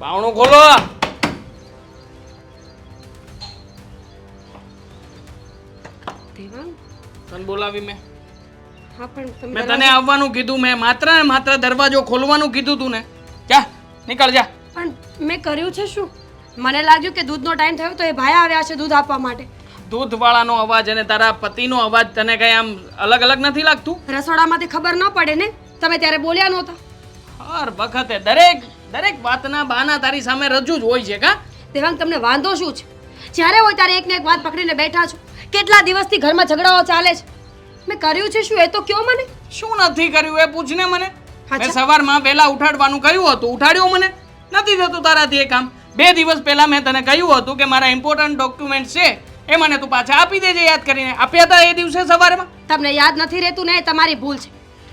બાવણું ખોલો. દેવાંગ, તને બોલાવી મેં હા પણ તમે મેં તને આવવાનું કીધું. મેં માત્ર ને માત્ર દરવાજો ખોલવાનું કીધું તું ને. જા નીકળ જા. પણ મેં કર્યું છે શું? મને લાગ્યું કે દૂધનો ટાઈમ થયો તો એ ભાઈ આવ્યા છે દૂધ આપવા માટે. દૂધવાળાનો અવાજ અને તારા પતિનો અવાજ તને કઈ આમ અલગ અલગ નથી લાગતું? રસોડામાંથી ખબર ન પડે ને, તમે ત્યારે બોલ્યા નહોતા. હર વખતે દરેક વાતના બહાના તારી સામે રજૂ જ હોય છે કા? દેવાંગ, તમને વાંધો શું છે? જ્યારે હોય ત્યારે એકને એક વાત પકડીને બેઠા છો. કેટલા દિવસથી ઘરમાં ઝઘડાઓ ચાલે છે. મેં કર્યું છે શું એ તો કયો મને. શું નથી કર્યું એ પૂછને મને. અચ્છા. મેં સવારમાં વહેલા ઉઠાડવાનું કહ્યું હતું, ઉઠાડ્યો મને? નથી થતું તારાથી એ કામ. 2 દિવસ પહેલા મેં તને કહ્યું હતું કે મારા ઇમ્પોર્ટન્ટ ડોક્યુમેન્ટ છે એ મને તું પાછા આપી દેજે યાદ કરીને. આપ્યા હતા એ દિવસે સવારમાં? તમને યાદ નથી રહેતું ને, એ તમારી ભૂલ છે.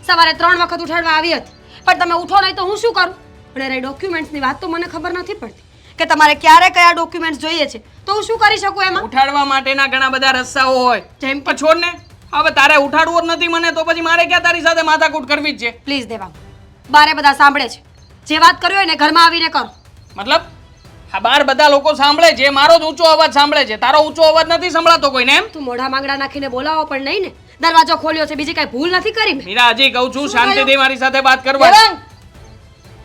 સવારે 3 વખત ઉઠાડવા આવી હતી પણ તમે ઉઠો નહીં તો હું શું કરું? પણ અરે ડોક્યુમેન્ટ્સની વાત તો મને ખબર નથી પડતી કે તમારે ક્યારે કયા ડોક્યુમેન્ટ્સ જોઈએ છે, તો હું શું કરી શકું એમાં? ઉઠાડવા માટેના ઘણા બધા રસ્તાઓ હોય. જેમ પણ છોડ ને, હવે તારે ઉઠાડવું જ નથી મને તો પછી મારે ક્યાં તારી સાથે માથાકૂટ કરવી જ છે? પ્લીઝ દેવાંગ, બારે બધા સાંભળે છે. જે વાત કર્યો હોય ને ઘરમાં આવીને કરો. મતલબ આ બાર બધા લોકો સાંભળે છે, મારો જ ઊંચો અવાજ સાંભળે છે, તારો ઊંચો અવાજ નથી સંભળાતો કોઈને એમ? તું મોઢા માંગડા નાખીને બોલાવો પણ નહીં ને? દરવાજો ખોલ્યો છે, બીજી કઈ ભૂલ નથી કરી મેં. મીરા, હજી કહું છું શું શાંતિથી મારી સાથે વાત કરવા. દેવાંગ,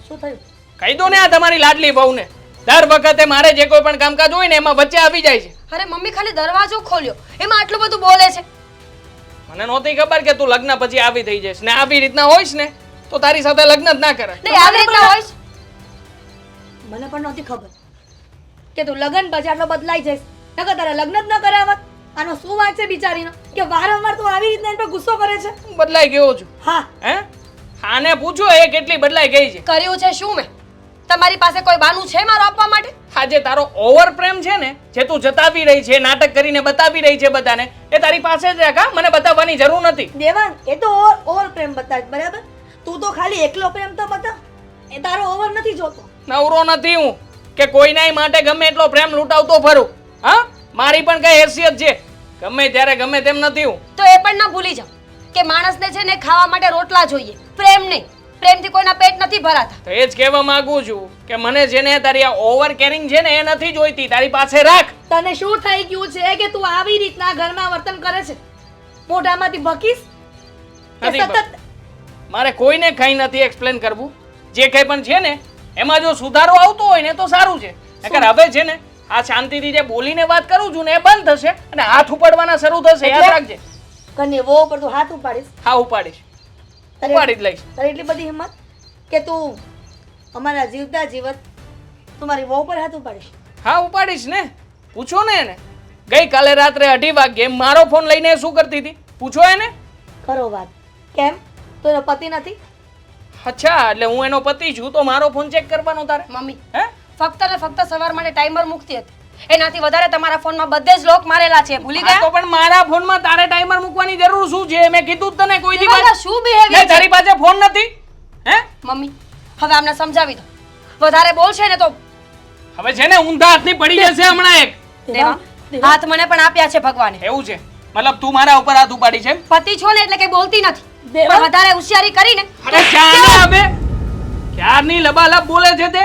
શું થયું? કહી દો ને આ તમારી લાડલી વહુને. દર વખતે મારે જે કોઈ પણ કામકાજ હોય ને એમાં વચ્ચે આવી જાય છે. અરે મમ્મી, ખાલી દરવાજો ખોલ્યો એમાં આટલું બધું બોલે છે. મને નહોતી ખબર કે તું લગ્ન પછી આવી થઈ જઈશ ને આવી રીતના હોઈશ ને તો તારી સાથે લગ્ન જ ના કરે. નહીં, આવી રીતના હોય છે. મને પણ નહોતી ખબર કે તું લગ્ન પછી આટલો બદલાઈ જઈશ. નકર તારે લગ્ન જ ન કરાવત. આનો શું વાત છે બિચારીનો કે વારંવાર તું આવી રીતના એના પર ગુસ્સો કરે છે? હું બદલાઈ ગયો છું. હા, હે? આને પૂછો એ કેટલી બદલાઈ ગઈ છે. કર્યું છે શું મેં? તમારી પાસે કોઈ બાનું છે મારો આપવા માટે? આ જે તારો ઓવર પ્રેમ છે ને, જે તું જતાવી રહી છે, નાટક કરીને બતાવી રહી છે બધાને, એ તારી પાસે જ રાખ હા. મને બતાવવાની જરૂર નથી. દેવાંગ, એ તો ઓવર પ્રેમ બતાવે બરાબર. તું તો ખાલી એકલો પ્રેમ તો બતાવ. એ તારો ઓવર નથી જોતો. નવરો નથી હું કે કોઈનાય માટે ગમે એટલો પ્રેમ લૂંટાવતો ફરું. હા, મારી પણ કઈ હેસિયત છે. ગમે ત્યારે ગમે તેમ નથી હું. તો એ પણ ના ભૂલી જાઓ કે માણસને છે ને ખાવા માટે રોટલા જોઈએ, પ્રેમ નહીં. પ્રેમથી કોઈના પેટ નથી ભરાતા. તો એ જ કહેવા માંગુ છું કે મને છે ને તારી આ ઓવર કેરિંગ છે ને એ નથી જોઈતી. તારી પાસે રાખ. તને શું થઈ ગયું છે કે તું આવી રીતના ઘરમાં વર્તન કરે છે? મોઢામાંથી ભકીશ કે નથી સતત? મારે કોઈને કંઈ નથી એક્સપ્લેન કરવું. જે કંઈ પણ છે ને એમાં જો સુધારો આવતો હોય ને તો સારું છે. નકર હવે છે ને આ શાંતિથી જે બોલીને વાત કરું છું ને એ બંધ થશે અને હાથ ઉપાડવાના શરૂ થશે. યાદ રાખજે. કને વો પર તું હાથ ઉપાડીશ? હા, ઉપાડીશ. ઉપાડી જ લઈશ. તારી એટલી બધી હિંમત કે તું અમારા જીવતા જીવત તમારી વહુ પર હાથ ઉપાડીશ? હા, ઉપાડીશ ને. પૂછો ને એને. ગઈકાલે રાત્રે 2:30 વાગ્યે મારો ફોન લઈને શું કરતી હતી પૂછો એને. ખરો વાત. કેમ? તો એનો પતિ નથી? અચ્છા, એટલે હું એનો પતિ છું તો મારો ફોન ચેક કરવાનો તારે? મમ્મી, હે? ફક્ત ને ફક્ત સવાર માટે ટાઈમર મૂકતી હતી. એનાથી વધારે તમારા ફોનમાં બધે જ લોક મારેલા છે. ભૂલી હા, ગયા? તો પણ મારા ફોનમાં તારે ટાઈમર મૂકવાની જરૂર શું છે? મેં કીધું જ તને કોઈ દેવાંગ, આ દિવસ. શું behavior છે? તારી પાસે ફોન નથી? હે? મમ્મી, હવે આમને સમજાવી દો. વધારે બોલશે ને તો હવે છે ને ઊંધા હાથની પડી જશે હમણાં એક. દેવાંગ, હાથ મને પણ આપ્યા છે ભગવાને. એવું છે? મતલબ તું મારા ઉપર હાથ ઉપાડી છે એમ? પતિ છો ને એટલે કઈ બોલતી નથી. દેવાંગ. પણ વધારે હોશિયારી કરીને અરે ચાને હવે ક્યારની લબાલબ બોલે છે તે.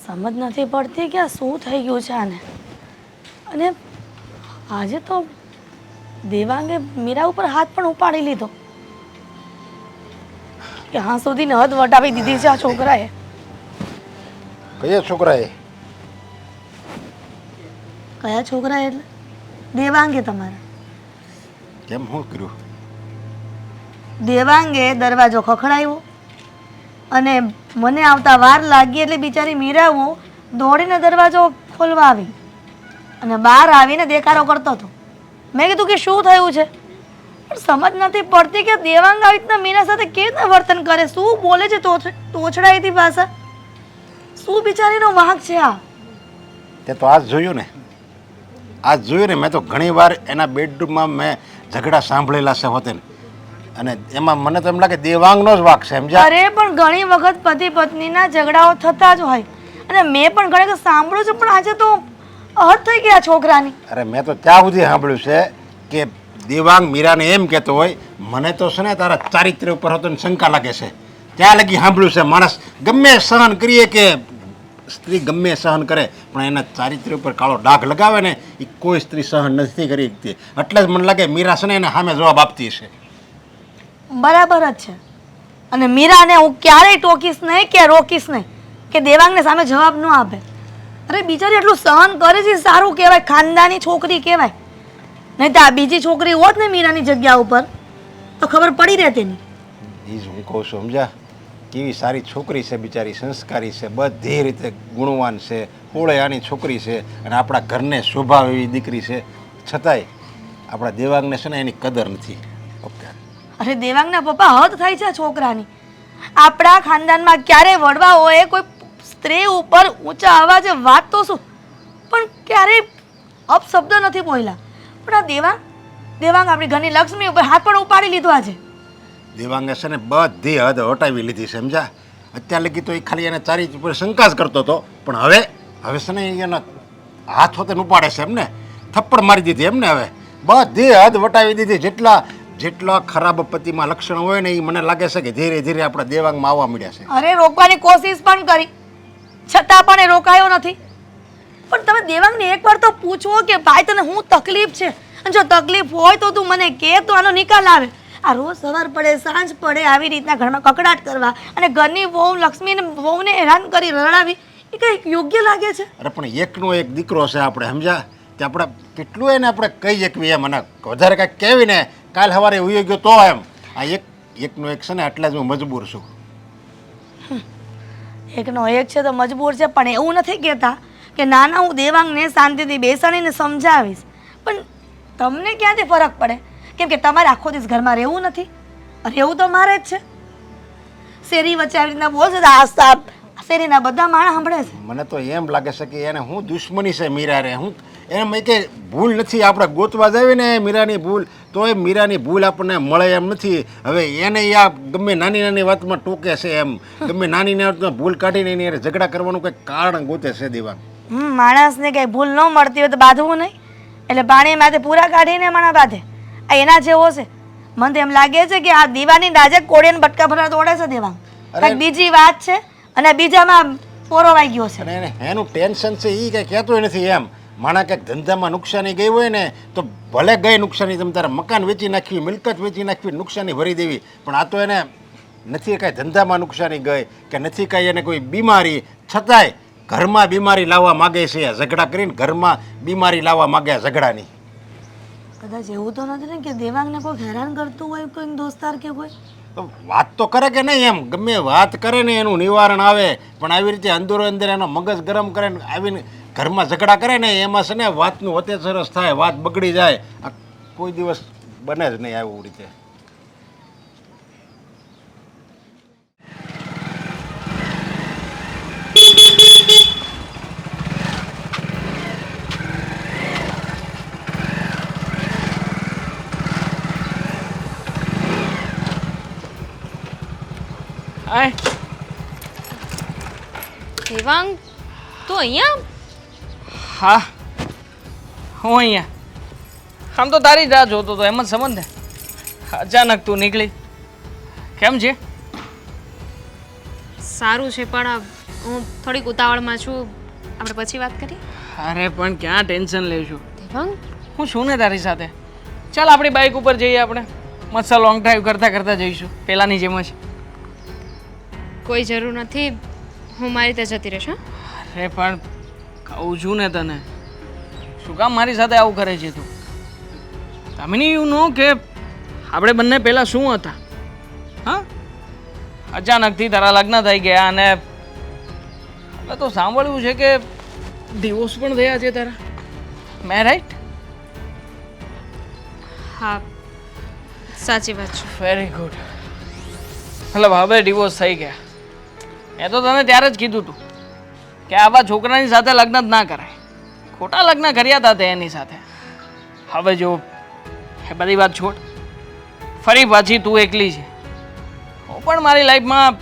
સમજ નથી પડતી કે આ શું થઈ ગયું છે આને. અને આજે તો દેવાંગે મીરા ઉપર હાથ પણ ઉપાડી લીધો. ક્યાં સુધીને હદ વટાવી દીધી છે આ છોકરાએ. કયા છોકરાએ? કયા છોકરાએ એટલે? દેવાંગે તમારા. કેમ શું કર્યું? દેવાંગે દરવાજો ખખડાવ્યો અને મને આવતા વાર લાગી એટલે બિચારી મીરાઓ દોડીને દરવાજો ખોલવા આવી અને બહાર આવીને દેખાડો કરતો હતો. મેં કીધું કે શું થયું છે? પણ સમજ નથી પડતી કે દેવાંગ આવી રીતના મીરા સાથે કેવી રીતના વર્તન કરે, શું બોલે છે તોછડાઈથી ભાષા. શું બિચારીનો વાંક છે આ? તે તો આજ જોયું ને, આજ જોયું ને. મેં તો ઘણી વાર એના બેડરૂમમાં મેં ઝઘડા સાંભળેલા છે હોતે ને, અને એમાં મને તો એમ લાગે દેવાંગનો જ વાંક છે. સમજ્યા? અરે પણ ઘણી વખત પતિ પત્નીના ઝઘડાઓ થતા જ હોય અને મેં પણ ઘણી વખત સાંભળ્યું છે. પણ આજે તો હદ થઈ ગયા છોકરાની. અરે મેં તો ત્યાં સુધી સાંભળ્યું છે કે દેવાંગ મીરાને એમ કહેતો હોય મને તો છે ને તારા ચારિત્ર્ય ઉપર હતો ને શંકા લાગે છે. ત્યાં લગી સાંભળ્યું છે માણસ ગમે સહન કરીએ કે સ્ત્રી ગમે સહન કરે પણ એના ચારિત્ર્ય ઉપર કાળો ડાઘ લગાવે ને એ કોઈ સ્ત્રી સહન નથી કરી શકતી. એટલે જ મને લાગે મીરા છે ને એને સામે જવાબ આપતી હશે. બરાબર જ છે. અને મીરાને હું ક્યારેય ટોકીશ નહીં કે રોકીશ નહીં કે દેવાંગને સામે જવાબ ન આપે. અરે બિચારી એટલું સહન કરે છે સારું કહેવાય, ખાનદાની છોકરી કહેવાય. નહીં તો આ બીજી છોકરી હોત ને મીરાની જગ્યા ઉપર તો ખબર પડી રહેતી નહીં. એ જ હું કહું છું સમજા કેવી સારી છોકરી છે બિચારી, સંસ્કારી છે, બધી રીતે ગુણવાન છે, હોળેયાની છોકરી છે અને આપણા ઘરને શોભા એવી દીકરી છે. છતાંય આપણા દેવાંગને છે ને એની કદર નથી. ઓકે અરે દેવાંગના પપ્પા હદ થાય છે આ છોકરાની. આપણા ખાનદાનમાં ક્યારે વડવા હોય કોઈ સ્ત્રી ઉપર ઊંચા અવાજે વાત તો શું પણ ક્યારેય અપશબ્દ નથી બોલ્યા. પણ આ દેવાંગ આપણી ઘરની લક્ષ્મી ઉપર હાથ પણ ઉપાડી લીધો આજે. દેવાંગે છે ને બધી હદ હટાવી લીધી સમજા. અત્યાર લગી તો એ ખાલી એને ચારિત્ર ઉપર શંકા જ કરતો હતો પણ હવે છે ને એના હાથ હોતે ઉપાડે છે એમને, થપ્પડ મારી દીધી એમને. હવે બધી હદ વટાવી દીધી. જેટલા ખરાબ પતિમાં લક્ષણ હોય ને એ મને લાગે છે કે ધીરે ધીરે આપણા દેવાંગમાં આવવા મળ્યા છે. અરે રોકવાની કોશિશ પણ કરી છતાં પણ એ રોકાયો નથી. પણ તમે દેવાંગને એકવાર તો પૂછવો કે ભાઈ તને શું તકલીફ છે, અને જો તકલીફ હોય તો તું મને કહે તો આનો નિકાલ આવે. આ રોજ સવાર પડે સાંજ પડે આવી રીતના ઘરમાં કકડાટ કરવા અને ઘરની વહુ લક્ષ્મીને વહુને હેરાન કરી રડાવી એ કંઈક યોગ્ય લાગે છે? અરે પણ એકનો એક દીકરો છે આપણે સમજા તે આપણે કેટલું એને આપણે કહી શકીએ એમ. અને વધારે કાંઈક કહેવીને કાલ સવારે ઉઈ ગયો તો એમ. આ એકનો એક છે ને એટલે જ હું મજબૂર છું. એકનો એક છે તો મજબૂર છે પણ એવું નથી કહેતા કે નાના હું દેવાંગને શાંતિથી બેસાડીને સમજાવીશ. પણ તમને ક્યાંથી ફરક પડે? કેમ કે તમારે આખો દિવસ ઘરમાં રહેવું નથી? રહેવું તો મારે જ છે. શેરી વચ્ચે આવી રીતના બોલશે તો શેરીના બધા માણસ સાંભળે છે. મને તો એમ લાગે છે કે એને હું દુશ્મની છે મીરા રે. હું એમ કે ભૂલ નથી આપણે ગોતવા જાવી ને મીરાની ભૂલ તો એ મીરાની ભૂલ આપણને મળે એમ નથી. હવે એને આ ગમે નાની નાની વાતમાં ટોકે છે એમ, ગમે નાની નાની વાતમાં ભૂલ કાઢીને એની હારે ઝઘડા કરવાનું કંઈક કારણ ગોતે છે દેવાંગ. માણસને કંઈ ભૂલ ન મળતી હોય તો બાંધવું નહીં, એટલે પાણી માથે પૂરા કાઢીને માણા બાંધે. આ એના જેવો છે. મને તો એમ લાગે છે કે આ દીવાની રાજે કોળીને બટકા ભરા દોડે છે દેવાંગ. કંઈક બીજી વાત છે અને બીજામાં પોરોવાઈ ગયો છે. અને એને એનું ટેન્શન છે એ કંઈ કહેતોય નથી એમ. માણા કંઈક ધંધામાં નુકસાની ગઈ હોય ને તો ભલે ગઈ નુકસાની, તમે તારા મકાન વેચી નાખવી, મિલકત વેચી નાખવી, નુકસાની ભરી દેવી, પણ આ તો એને નથી કાંઈ ધંધામાં નુકસાની ગઈ કે નથી કાંઈ એને કોઈ બીમારી, છતાંય ઘરમાં બીમારી લાવવા માગે છે. ઝઘડા કરીને ઘરમાં બીમારી લાવવા માગે ઝઘડાની. કદાચ એવું તો નથી ને કે દેવાંગને કોઈ હેરાન કરતું હોય કોઈ દોસ્તાર કે કોઈ? તો વાત તો કરે કે નહીં એમ, ગમે વાત કરે ને એનું નિવારણ આવે. પણ આવી રીતે અંદરો અંદર એનો મગજ ગરમ કરે ને આવીને ઘરમાં ઝઘડા કરે ને એમાં છે ને વાતનું વતે સરસ થાય, વાત બગડી જાય. આ કોઈ દિવસ બને જ નહીં આવી રીતે. આય દેવાંગ તું અહીંયા? હા હું અહીંયા. આમ તો તારી જ રાહ જોતો હતો એમ જ સમજ ને. અચાનક તું નીકળી. કેમ છે? સારું છે પણ હું થોડીક ઉતાવળમાં છું. આપણે પછી વાત કરીએ. અરે પણ ક્યાં ટેન્શન લેશું? દેવાંગ હું છું ને તારી સાથે. ચાલ આપણી બાઇક ઉપર જઈએ, આપણે મસ્ત લોંગ ડ્રાઈવ કરતાં કરતાં જઈશું પહેલાંની જેમ જ. કોઈ જરૂર નથી, હું મારી રીતે જતી રહીશ. અરે પણ કહું છું ને તને, શું કામ મારી સાથે આવું કરે છે તું? કામિની યુ નો કે આપણે બંને પહેલાં શું હતા? હા, અચાનકથી તારા લગ્ન થઈ ગયા અને હવે તો સાંભળ્યું છે કે ડિવોર્સ પણ થયા છે તારા. મેં રાઈટ? હા સાચી વાત છે. Very good. મતલબ હવે ડિવોર્સ થઈ ગયા. મેં તો તને ત્યારે જ કીધું હતું કે આવા છોકરાની સાથે લગ્ન જ ના કરાય. ખોટા લગ્ન કર્યા હતા તે એની સાથે. હવે જો એ બધી વાત છોડ, ફરી પાછી તું એકલી છે. હું પણ મારી લાઈફમાં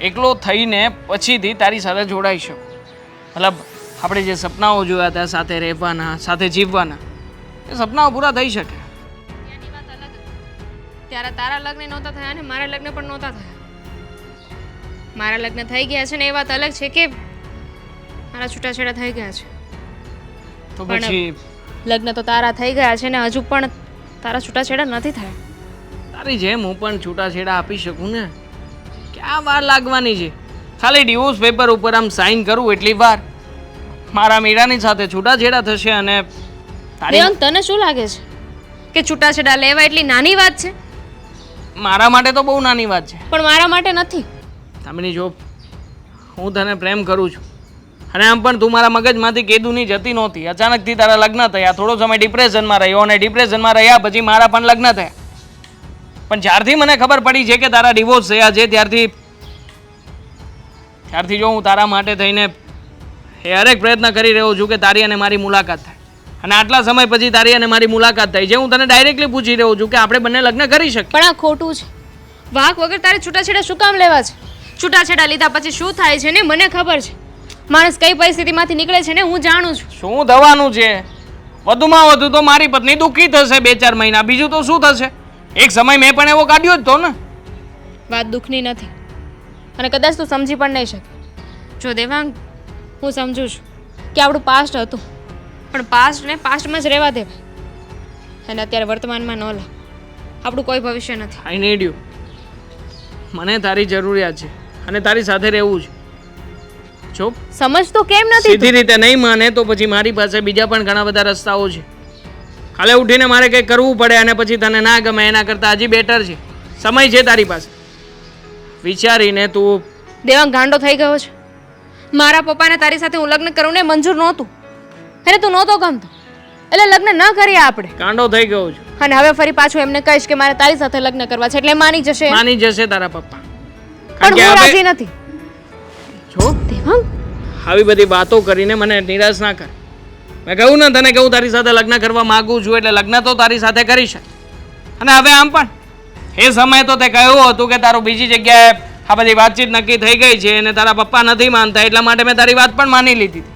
એકલો થઈને પછીથી તારી સાથે જોડાઈ શકું. મતલબ આપણે જે સપનાઓ જોયા હતા સાથે રહેવાના સાથે જીવવાના એ સપનાઓ પૂરા થઈ શકે. ત્યાંની વાત અલગ હતી. ત્યારે તારા લગ્ન નહોતા થયા અને મારા લગ્ન પણ નહોતા થયા. મારા લગ્ન થઈ ગયા છે ને એ વાત અલગ છે કે મારા છૂટાછેડા થઈ ગયા છે. તો પણ પછી લગ્ન તો તારા થઈ ગયા છે ને હજુ પણ તારા છૂટાછેડા નથી થયા. તારી જેમ હું પણ છૂટાછેડા આપી શકું ને. ક્યાં વાર લાગવાની છે? ખાલી ડિવોર્સ પેપર ઉપર આમ સાઈન કરું એટલી વાર મારા મીરાની સાથે છૂટાછેડા થશે અને તારી દેવાંગ, તને શું લાગે છે કે છૂટાછેડા લેવા એટલી નાની વાત છે? મારા માટે તો બહુ નાની વાત છે. પણ મારા માટે નથી. તામિની જો હું તને પ્રેમ કરું છું અને આમ પણ તું મારા મગજમાંથી કેદુની જતી નહોતી. અચાનકથી તારા લગ્ન થયા, થોડો સમય ડિપ્રેશનમાં રહ્યો અને ડિપ્રેશનમાં રહ્યા પછી મારા પણ લગ્ન થયા. પણ જ્યારથી મને ખબર પડી છે કે તારા ડિવોર્સ થયા છે ત્યારથી જો હું તારા માટે થઈને એ હરેક પ્રયત્ન કરી રહ્યો છું કે તારી અને મારી મુલાકાત થાય. અને આટલા સમય પછી તારી અને મારી મુલાકાત થઈ છે. હું તને ડાયરેક્ટલી પૂછી રહ્યો છું કે આપણે બંને લગ્ન કરી શકીએ. પણ આ ખોટું છે. વાક વગર તારે છૂટાછેડા શું કામ લેવા છે? છૂટાછેડા લીધા પછી શું થાય છે ને મને ખબર છે. માણસ કઈ પરિસ્થિતિમાંથી નીકળે છે ને હું જાણું છું. શું થવાનું છે? વધુમાં વધુ તો મારી પત્ની દુઃખી થશે 2-4 મહિના. બીજું તો શું થશે? એક સમય મેં પણ એવો કાઢ્યો જ તો ને. વાત દુઃખની નથી અને કદાચ તું સમજી પણ નહીં શકે. જો દેવાંગ, હું સમજુ છું કે આપણું પાસ્ટ હતું પણ પાસ્ટને પાસ્ટમાં જ રહેવા દેવાય અને અત્યારે વર્તમાનમાં ન લા. આપણું કોઈ ભવિષ્ય નથી. I need you. મને તારી જરૂરિયાત છે અને તારી સાથે રહેવું છે. જો સમજતો કેમ નથી સીધી રીતે નહીં માને તો પછી મારી પાસે બીજા પણ ઘણા બધા રસ્તાઓ છે. કાલે ઉઠીને મારે કંઈક કરવું પડે અને પછી તને ના ગમે એના કરતાં હજી બેટર છે. સમય છે તારી પાસે. વિચારીને તું દેવાંગ ગાંડો થઈ ગયો છે. મારા પપ્પાને તારી સાથે હું લગ્ન કરું ને મંજૂર નહોતું. એને તું નહોતો ગમતો એટલે લગ્ન ન કરીએ આપણે. કાંડો થઈ ગયો છું. અને હવે ફરી પાછું એમને કહીશ કે મારે તારી સાથે લગ્ન કરવા છે એટલે માની જશે. માની જશે તારા પપ્પા. પણ હું રાજી નથી. જો દેવાંગ, આવી બધી વાતો કરીને મને નિરાશ ના કર. મેં કહ્યું ને તને કે હું તારી સાથે લગ્ન કરવા માંગુ છું એટલે લગ્ન તો તારી સાથે કરીશ. અને હવે આમ પણ એ સમયે તો તે કહ્યું હતું કે તારું બીજી જગ્યાએ આ બધી વાતચીત નક્કી થઈ ગઈ છે અને તારા પપ્પા નથી માનતા એટલા માટે મેં તારી વાત પણ માની લીધી હતી.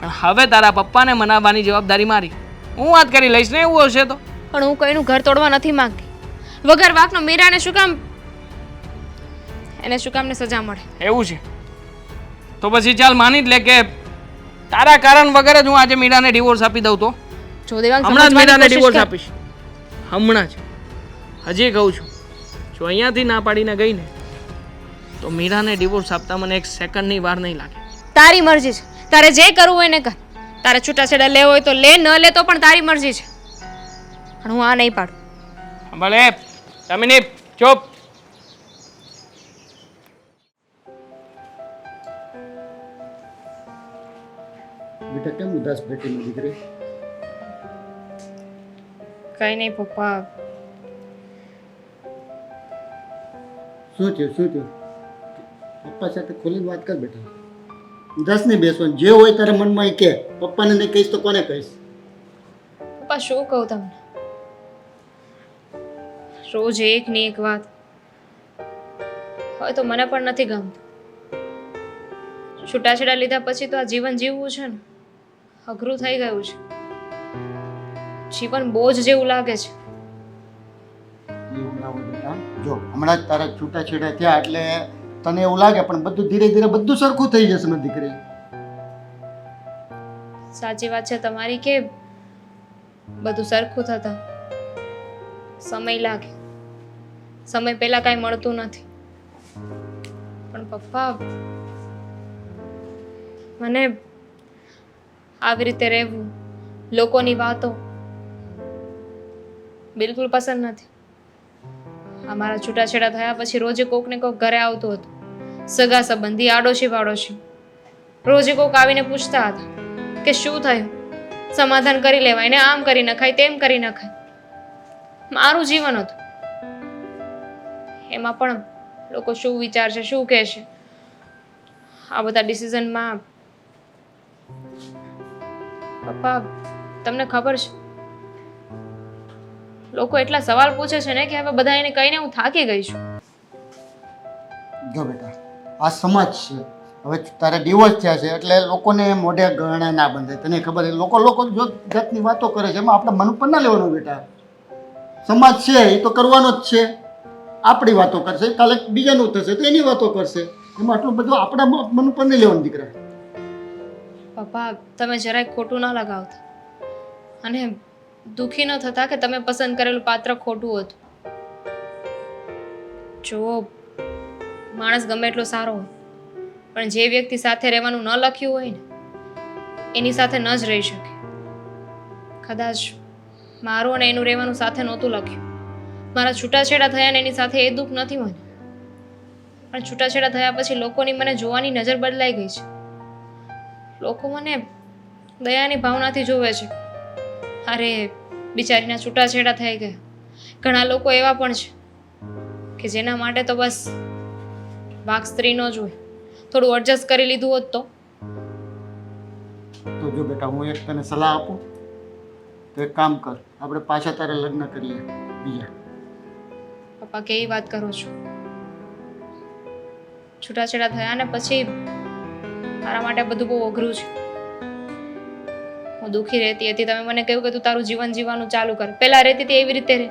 પણ હવે તારા પપ્પાને મનાવવાની જવાબદારી મારી. હું વાત કરી લઈશ ને એવું હશે તો. પણ હું કોઈનું ઘર તોડવા નથી માંગતી. વગર વાકનો મીરાને શું કામ ને સજા મળે? એવું છે તો પછી ચાલ માની જ લે કે તારા કારણ વગર જ હું આજે મીરાને ડિવોર્સ આપી દઉં તો. જો દેવાંગ, હમણાં જ સમજવાની મીરાને કોશિશ ડિવોર્સ કર. આપીશ. હમણાં જ. હજી કહું છું જો અહીંયાથી ના પાડીને ગઈ ને તો મીરાને ડિવોર્સ આપતા મને 1 સેકન્ડની વાર નહીં લાગે. તારી મરજી છે. તારે જે કરવું હોય ને કર. તારે છૂટાછેડા લેવો હોય તો લે, ન લે તો પણ તારી મરજી છે. પણ હું આ નહીં પાડું. ભલે તમીની ચૂપ. બેટા કેમ ઉદાસ બેઠી મારી દીકરી? કઈ નહીં પપ્પા. શું થયું? પપ્પા સાથે ખોલીને વાત કર બેટા. ઉદાસ નહીં બેસવાનું. જે હોય તારા મનમાં એ કે. પપ્પાને નહીં કહીશ તો કોને કહીશ? પપ્પા શું કહું તમને? રોજ એક ની એક વાત. હવે તો મને પણ નથી ગમતું. છૂટાછેડા લીધા પછી તો આ જીવન જીવવું છે ને અઘરું થઈ ગયું છે. જીવન બોજ જેવું લાગે છે. એવું ના હોય બેટા. જો હમણાં જ તારા છૂટાછેડા થયા એટલે તને એવું લાગે પણ બધું ધીરે ધીરે બધું સરખું થઈ જશે મારી દીકરી. સાચી વાત છે તમારી કે બધું સરખું થતા સમય લાગે. સમય પહેલા કાંઈ મળતું નથી. પણ પપ્પા, મને આવી રીતે રહેવું, લોકોની વાતો બિલકુલ પસંદ નથી. અમારા છૂટાછેડા થયા પછી રોજે કોક ને કોક ઘરે આવતું હતું. સગા સંબંધી, આડોશી પાડોશી રોજે કોક આવીને પૂછતા હતા કે શું થયું, સમાધાન કરી લેવાય ને આમ કરી નખાય તેમ કરી નખાય. મારું જીવન હતું. એમાં પણ લોકો શું વિચારશે, શું કહેશે, આ બધા ડિસિઝનમાં પપ્પા તમને ખબર છે લોકો એટલા સવાલ પૂછે છે ને કે હવે બધા એને કહીને હું થાકી ગઈ છું. જો બેટા, આ સમાજ છે, હવે તારે ડિવોર્સ થયા છે એટલે લોકોને મોઢે ગરણા ના બંધાય. તને ખબર છે લોકો જો જાતની વાતો કરે છે એમાં આપણે મન ઉપર ના લેવાનું બેટા. સમાજ છે એ તો કરવાનો જ છે. આપણી વાતો કરશે, કાલે બીજાનું થશે તો એની વાતો કરશે. એમાં આટલું બધું આપણા મન ઉપર નહીં લેવાનું દીકરા. પપ્પા તમે જરાય ખોટું ન લગાવતા અને દુઃખી ન થતા કે તમે પસંદ કરેલું પાત્ર ખોટું હતું. જો માણસ ગમે એટલો સારો હોય પણ જે વ્યક્તિ સાથે રહેવાનું ન લખ્યું હોય ને એની સાથે ન જ રહી શકે. કદાચ મારું અને એનું રહેવાનું સાથે નહોતું લખ્યું. મારા છૂટાછેડા થયા ને એની સાથે એ દુઃખ નથી મને, પણ છૂટાછેડા થયા પછી લોકોની મને જોવાની નજર બદલાઈ ગઈ છે. લોકો મને દયાની ભાવનાથી જોવે છે. અરે બિચારીના છૂટાછેડા થઈ ગયા. ઘણા લોકો એવા પણ છે કે જેના માટે તો બસ વાક સ્ત્રીનો જ હોય. થોડું એડજસ્ટ કરી લીધું હોત તો જો બેટા હું એક તને સલાહ આપું તો એક કામ કર, આપણે પાછા તારે લગ્ન કરીએ બીજા. પપ્પા કેવી વાત કરો છો? છૂટાછેડા થયા ને પછી મારા માટે બધું બહુ અઘરું છે. હું દુઃખી રહેતી હતી, તમે મને કહ્યું કે તું તારું જીવન જીવવાનું ચાલુ કર. પહેલા રહેતી હતી એવી રીતે રહે.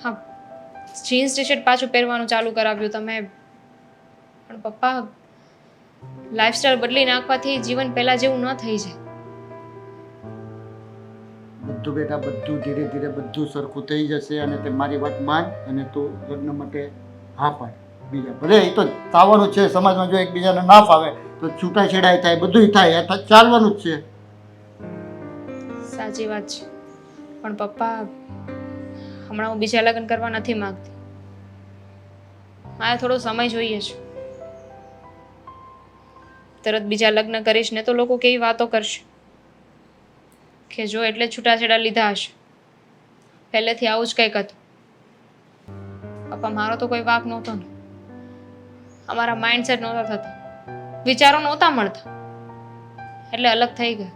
હા, જીન્સ ટી શર્ટ પાછું પહેરવાનું ચાલુ કરાવ્યું તમે. પણ પપ્પા લાઈફસ્ટાઈલ બદલી નાખવાથી જીવન પહેલા જેવું ન થઈ જાય. બધું બેટા બધું ધીરે ધીરે બધું સરખું થઈ જશે અને તે મારી વાત માન અને તું લગ્ન માટે હા પાડ. બીજા ભલે એ તો થવાનું છે. સમાજમાં જો એકબીજાને ના ફાવે તો છૂટાછેડાય થાય, બધું થાય, ચાલવાનું જ છે. સાચી વાત છે, પણ પપ્પા હમણાં હું બીજા લગ્ન કરવા નથી માંગતી. મારે થોડો સમય જોઈએ છે. તરત બીજા લગ્ન કરીશ ને તો લોકો કેવી વાતો કરશે કે જો એટલે છૂટાછેડા લીધા હશે. પહેલેથી આવું જ કંઈક હતું. પપ્પા મારો તો કોઈ વાક નહોતો ને. અમારા માઇન્ડસેટ નહોતા થતા, વિચારો નહોતા મળતા એટલે અલગ થઈ ગયા.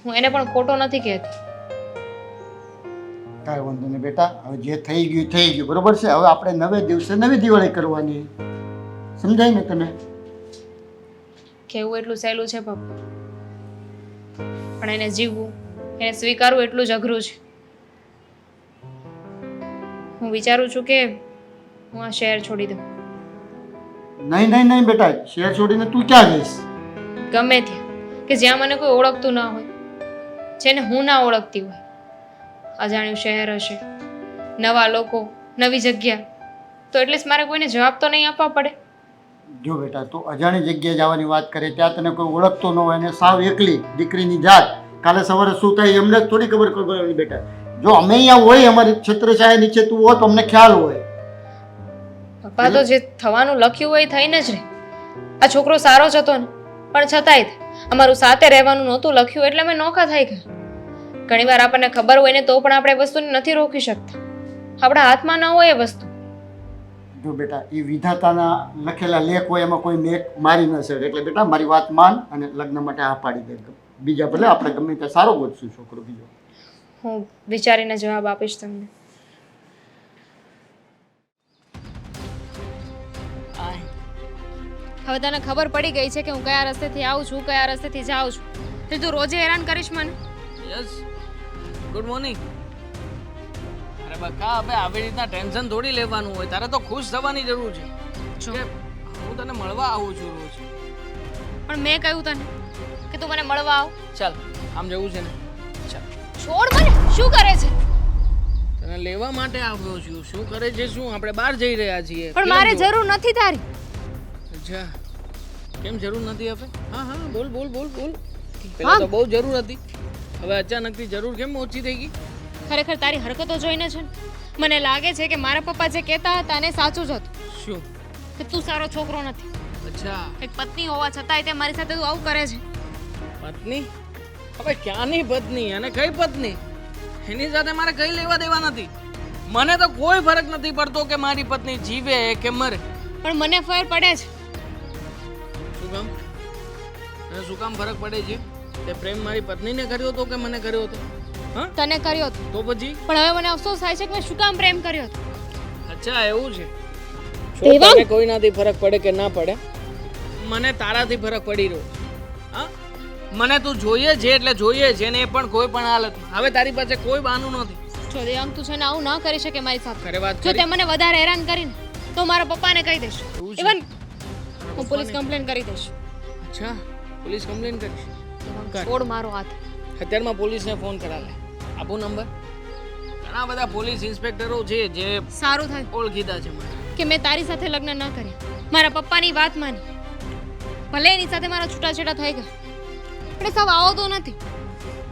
હું એને પણ ખોટો નથી કહેતી. કાંઈ વાંધો નહીં બેટા, હવે જે થઈ ગયું બરોબર છે. હવે આપણે નવે દિવસે નવી દિવાળી કરવાની. સમજાય ને તને? કહેવું એટલું સહેલું છે પપ્પા, પણ એને જીવવું, એને સ્વીકારવું એટલું જ અઘરું છે. હું વિચારું છું કે હું આ શહેર છોડી દઉં. નહીં બેટા, શહેર છોડીને તું ક્યાં જઈશ? ગમે ત્યાં કે જ્યાં મને કોઈ ઓળખતું ના હોય, જેને હું ના ઓળખતી હોય. અજાણ્યું શહેર હશે, નવા લોકો, નવી જગ્યા, તો એટલીસ્ટ મારે કોઈને જવાબ તો નહીં આપવા પડે. જો બેટા તું અજાણી જગ્યાએ જવાની વાત કરે, ત્યાં તને કોઈ ઓળખતો ન હોય અને સાવ એકલી દીકરીની જાત, કાલે સવારે શું થાય એમને જ થોડી ખબર હોય બેટા. જો અમે અહીંયા હોય, અમારી છત્રછાયા નીચે તું હો તો અમને ખ્યાલ હોય. પપ્પા તો જે થવાનું લખ્યું હોય એ થઈને જ રહે. આ છોકરો સારો જ હતો ને, પણ છતાંય અમારું સાથે રહેવાનું નહોતું લખ્યું એટલે અમે નોખા થઈ ગયા. ઘણીવાર આપણને ખબર હોય ને તો પણ આપણે વસ્તુને નથી રોકી શકતા. આપણા હાથમાં ન હોય એ વસ્તુ. જો બેટા એ વિધાતાના લખેલા લેખ હોય, એમાં કોઈ મેઘ મારી ન શકે. એટલે બેટા મારી વાત માન અને લગ્ન માટે હા પાડી દે. બીજા ભલે આપણે ગમે ત્યાં સારો ગોતશું છોકરો બીજો. હું વિચારીને જવાબ આપીશ તમને. હવે તને ખબર પડી ગઈ છે કે હું કયા રસ્તેથી આવું છું, કયા રસ્તેથી જાઉં છું. તો તું રોજે હેરાન કરીશ મને. Yes, good morning. અરે બકા, હવે આવી રીતના ટેન્શન થોડી લેવાનું હોય. તારે તો ખુશ થવાની જરૂર છે કે હું તને મળવા આવું છું રોજ. પણ મેં કહ્યું તને કે તું મને મળવા આવ. ચાલ, આમ જવું છે ને? ચાલ. છોડ મને. શું કરે છે? તને લેવા માટે આવ્યો છું. શું કરે છે? શું આપણે બહાર જઈ રહ્યા છીએ? પણ મારે જરૂર નથી તારી. અચ્છા, કેમ જરૂર નથી હવે? હા હા, બોલ બોલ બોલ બોલ. પહેલા તો બહુ જરૂર હતી, હવે અચાનકથી જરૂર કેમ ઓછી થઈ ગઈ? ખરેખર તારી હરકતો જોઈને છે ને મને લાગે છે કે મારા પપ્પા જે કહેતા હતા ને સાચું જ હતું. શું? કે તું સારો છોકરો નથી. અચ્છા, એક પત્ની હોવા છતાંય તે મારી સાથે તું આવું કરે છે. પત્ની? હવે ક્યાંની પત્ની અને કઈ પત્ની? એની સાથે મારે કઈ લેવા દેવા નથી. મને તો કોઈ ફરક નથી પડતો કે મારી પત્ની જીવે કે મરે. પણ મને ફરક પડે છે. શું કામ? તને શું કામ ફરક પડે છે? તે પ્રેમ મારી પત્નીને કર્યો હતો કે મને કર્યો હતો? હા, તને કર્યો હતો. તો પછી? પણ હવે મને અફસોસ થાય છે કે મેં શું કામ પ્રેમ કર્યો હતો. અચ્છા, એવું છે? જો તને કોઈનાથી ફરક પડે કે ના પડે, મને તારાથી ફરક પડી રહ્યો છે. હા મને તું જોઈએ છે એટલે જોઈએ છે ને એ પણ કોઈ પણ હાલતમાં. હવે તારી પાસે કોઈ બહાનું નથી. જો દેવાંગ તું છે ને આવું ન કરી શકે મારી સાથે. ઘરે વાત જો કરી? તે મને વધારે હેરાન કરીને તો મારા પપ્પાને કહી દઈશ. એવું છે? ઇવન હું પોલીસ કમ્પ્લેન કરી દઈશ. અચ્છા પોલીસ કમ્પ્લેન કરીશ? દેવાંગ, કર. છોડ મારો હાથ. અત્યારમાં પોલીસને ફોન કરાવે. આપો નંબર. ઘણા બધા પોલીસ ઇન્સ્પેક્ટરો છે જે સારું થાય ઓળખીતા છે મને. કે મેં તારી સાથે લગ્ન ન કર્યા, મારા પપ્પાની વાત માની. ભલે એની સાથે મારા છૂટાછેડા થઈ ગયા, પણ સૌ આવતો નથી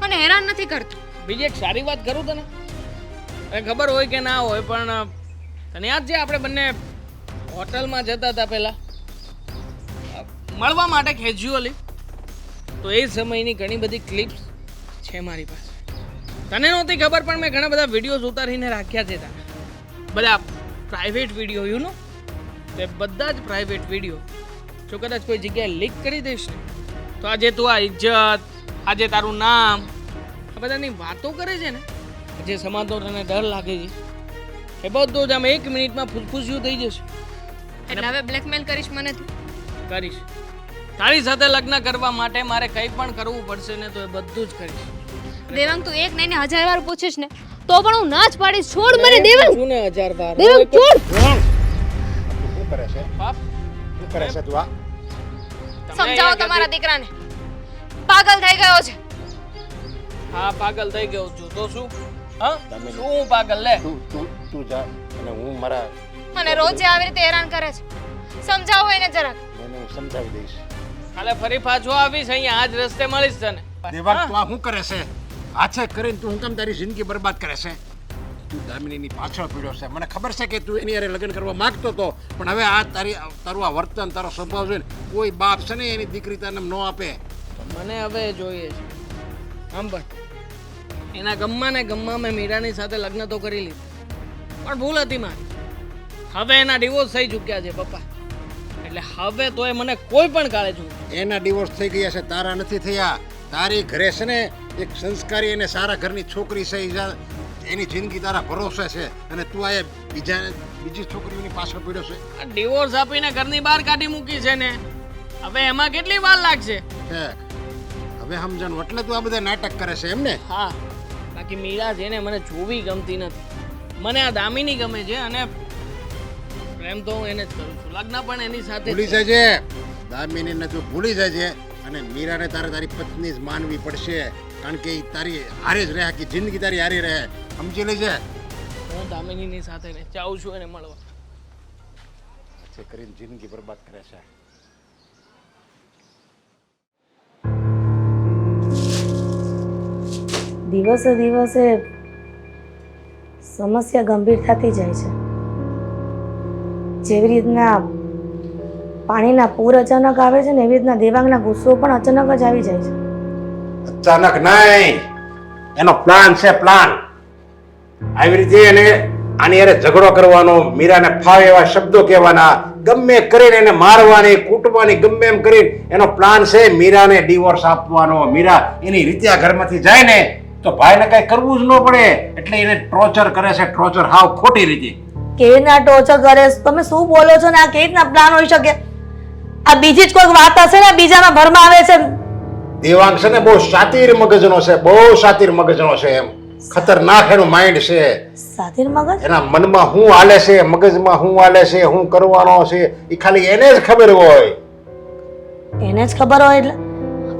અને હેરાન નથી કરતો. બીજી એક સારી વાત કરું તને, તને ખબર હોય કે ના હોય પણ તને યાદ છે આપણે બંને હોટલમાં જતા હતા પહેલા મળવા માટે કેઝ્યુઅલી, તો એ સમયની ઘણી બધી ક્લિપ્સ છે મારી પાસે. તને નહોતી ખબર પણ મેં ઘણા બધા વિડીયોઝ ઉતારીને રાખ્યા છે તને, બધા પ્રાઇવેટ વિડીયો યુ નો. તે બધા જ પ્રાઇવેટ વિડીયો જો કદાચ કોઈ જગ્યાએ લીક કરી દઈશ ને તો આજે તું આ ઇજ્જત, આજે તારું નામ, આ બધાની વાતો કરે છે ને, જે સમાજનો તને ડર લાગે છે એ બધું જ આમ 1 મિનિટમાં ફૂસફૂસ્યું થઈ જશે. એટલે હવે બ્લેકમેલ કરીશ મને તું? કરીશ. તારી સાથે લગ્ન કરવા માટે મારે કંઈ પણ કરવું પડશે ને તો એ બધું જ કરીશ. દેવાંગ તું એક નહીં ને 1000 વાર પૂછીશ ને તો પણ હું ના જ પાડીશ. છોડ મને દેવાંગ. શું ને 1000 વાર? દેવાંગ છોડ. શું કરે છે? બાપ શું કરે છે તું આ? તમે સમજાવો અહીંયા તમારા દીકરાને, પાગલ થઈ ગયો છે. હા પાગલ થઈ ગયો છું તો શું? હા શું હું પાગલ લે? તું જા અને હું મારા મને રોજ આવી રીતે હેરાન કરે છે. સમજાવો એને જરાક. મને હું સમજાવી દઈશ. કાલે ફરી પાછો આવીશ અહીંયા, આજ રસ્તે મળીશ તને. દેવાંગ તું આ શું કરે છે? આછે કરીને તું હું કેમ તારી જિંદગી બરબાદ કરે છે? તું દામિનીની પાછળ પડ્યો છે. મને ખબર છે કે તું એની હારે લગ્ન કરવા માંગતો હતો, પણ હવે આ તારું આ વર્તન, તારો સ્વભાવ જોઈને કોઈ બાપ છે ને એની દીકરી તને ન આપે. મને હવે જોઈએ છે. સાંભળ, એના ગમમાં ને ગમમાં મેં મીરાની સાથે લગ્ન તો કરી લીધું, પણ ભૂલ હતી મારી. હવે એના ડિવોર્સ થઈ ચૂક્યા છે પપ્પા, એટલે હવે તો એ મને કોઈ પણ કાળે જોઈએ. એના ડિવોર્સ થઈ ગયા છે, તારા નથી થયા. તારી ઘરે છે ને એક સંસ્કારી અને સારા ઘરની છોકરી છે, એની જિંદગી તારા ભરોસે છે, અને તું આ બીજી છોકરીઓની પાછળ પડ્યો છે. આ ડિવોર્સ આપીને ઘરની બહાર કાઢી મૂકી છે ને, હવે એમાં કેટલી વાર લાગશે? હવે સમજાણું. એટલે તું આ બધા નાટક કરે છે એમ ને? હા, બાકી મીરા છે ને મને જોવી ગમતી નથી. મને આ દામિની ગમે છે અને પ્રેમ તો હું એને જ કરું છું. લગ્ન પણ એની સાથે જ ભૂલી છે. જજે દામિનીને તું ભૂલી જજે, અને મીરાને તારી પત્ની જ માનવી પડશે, કારણ કે ઈ તારી હારે જ રહે, આખી જિંદગી તારી હારી રહે. સમજી લેજે. હું દામિનીની સાથે ને જાઉં છું એને મળવા. છે કરીને જિંદગી બરબાદ કરે છે. દિવસે દિવસે સમસ્યા ગંભીર થતી જાય છે. જેવી રીતના પાણીના પૂર અચાનક આવે છે ને એવી રીતના દેવાંગના ગુસ્સો પણ અચાનક જ આવી જાય છે. અચાનક નહીં, એનો પ્લાન છે. પ્લાન આવી રીતે એને આની હારે ઝઘડો કરવાનો, મીરાને ફાવે એવા શબ્દો કહેવાના, ગમે કરીને એને મારવાની, કૂટવાની, ગમે એમ કરીને એનો પ્લાન છે મીરાને ડિવોર્સ આપવાનો. મીરા એની રીતે આ ઘરમાંથી જાય ને તો ભાઈને કઈ કરવું જ ન પડે, એટલે એને ટોર્ચર કરે છે. ટોર્ચર હાવ ખોટી રીતે. કેવી રીતના ટોર્ચર કરે છે? તમે શું બોલો છો ને? આ કેવી રીતના પ્લાન હોઈ શકે? આ બીજી જ કોઈક વાત હશે ને, બીજાના ભરમાં આવે છે. દેવાંગ છે ને બહુ શાતીર મગજનો છે, બહુ શાતીર મગજનો છે. એમ ખતરનાક એનું માઇન્ડ છે. સાતીર મગજ? એના મનમાં શું હાલે છે, મગજમાં શું હાલે છે, શું કરવાનો છે, એ ખાલી એને જ ખબર હોય. એને જ ખબર હોય એટલે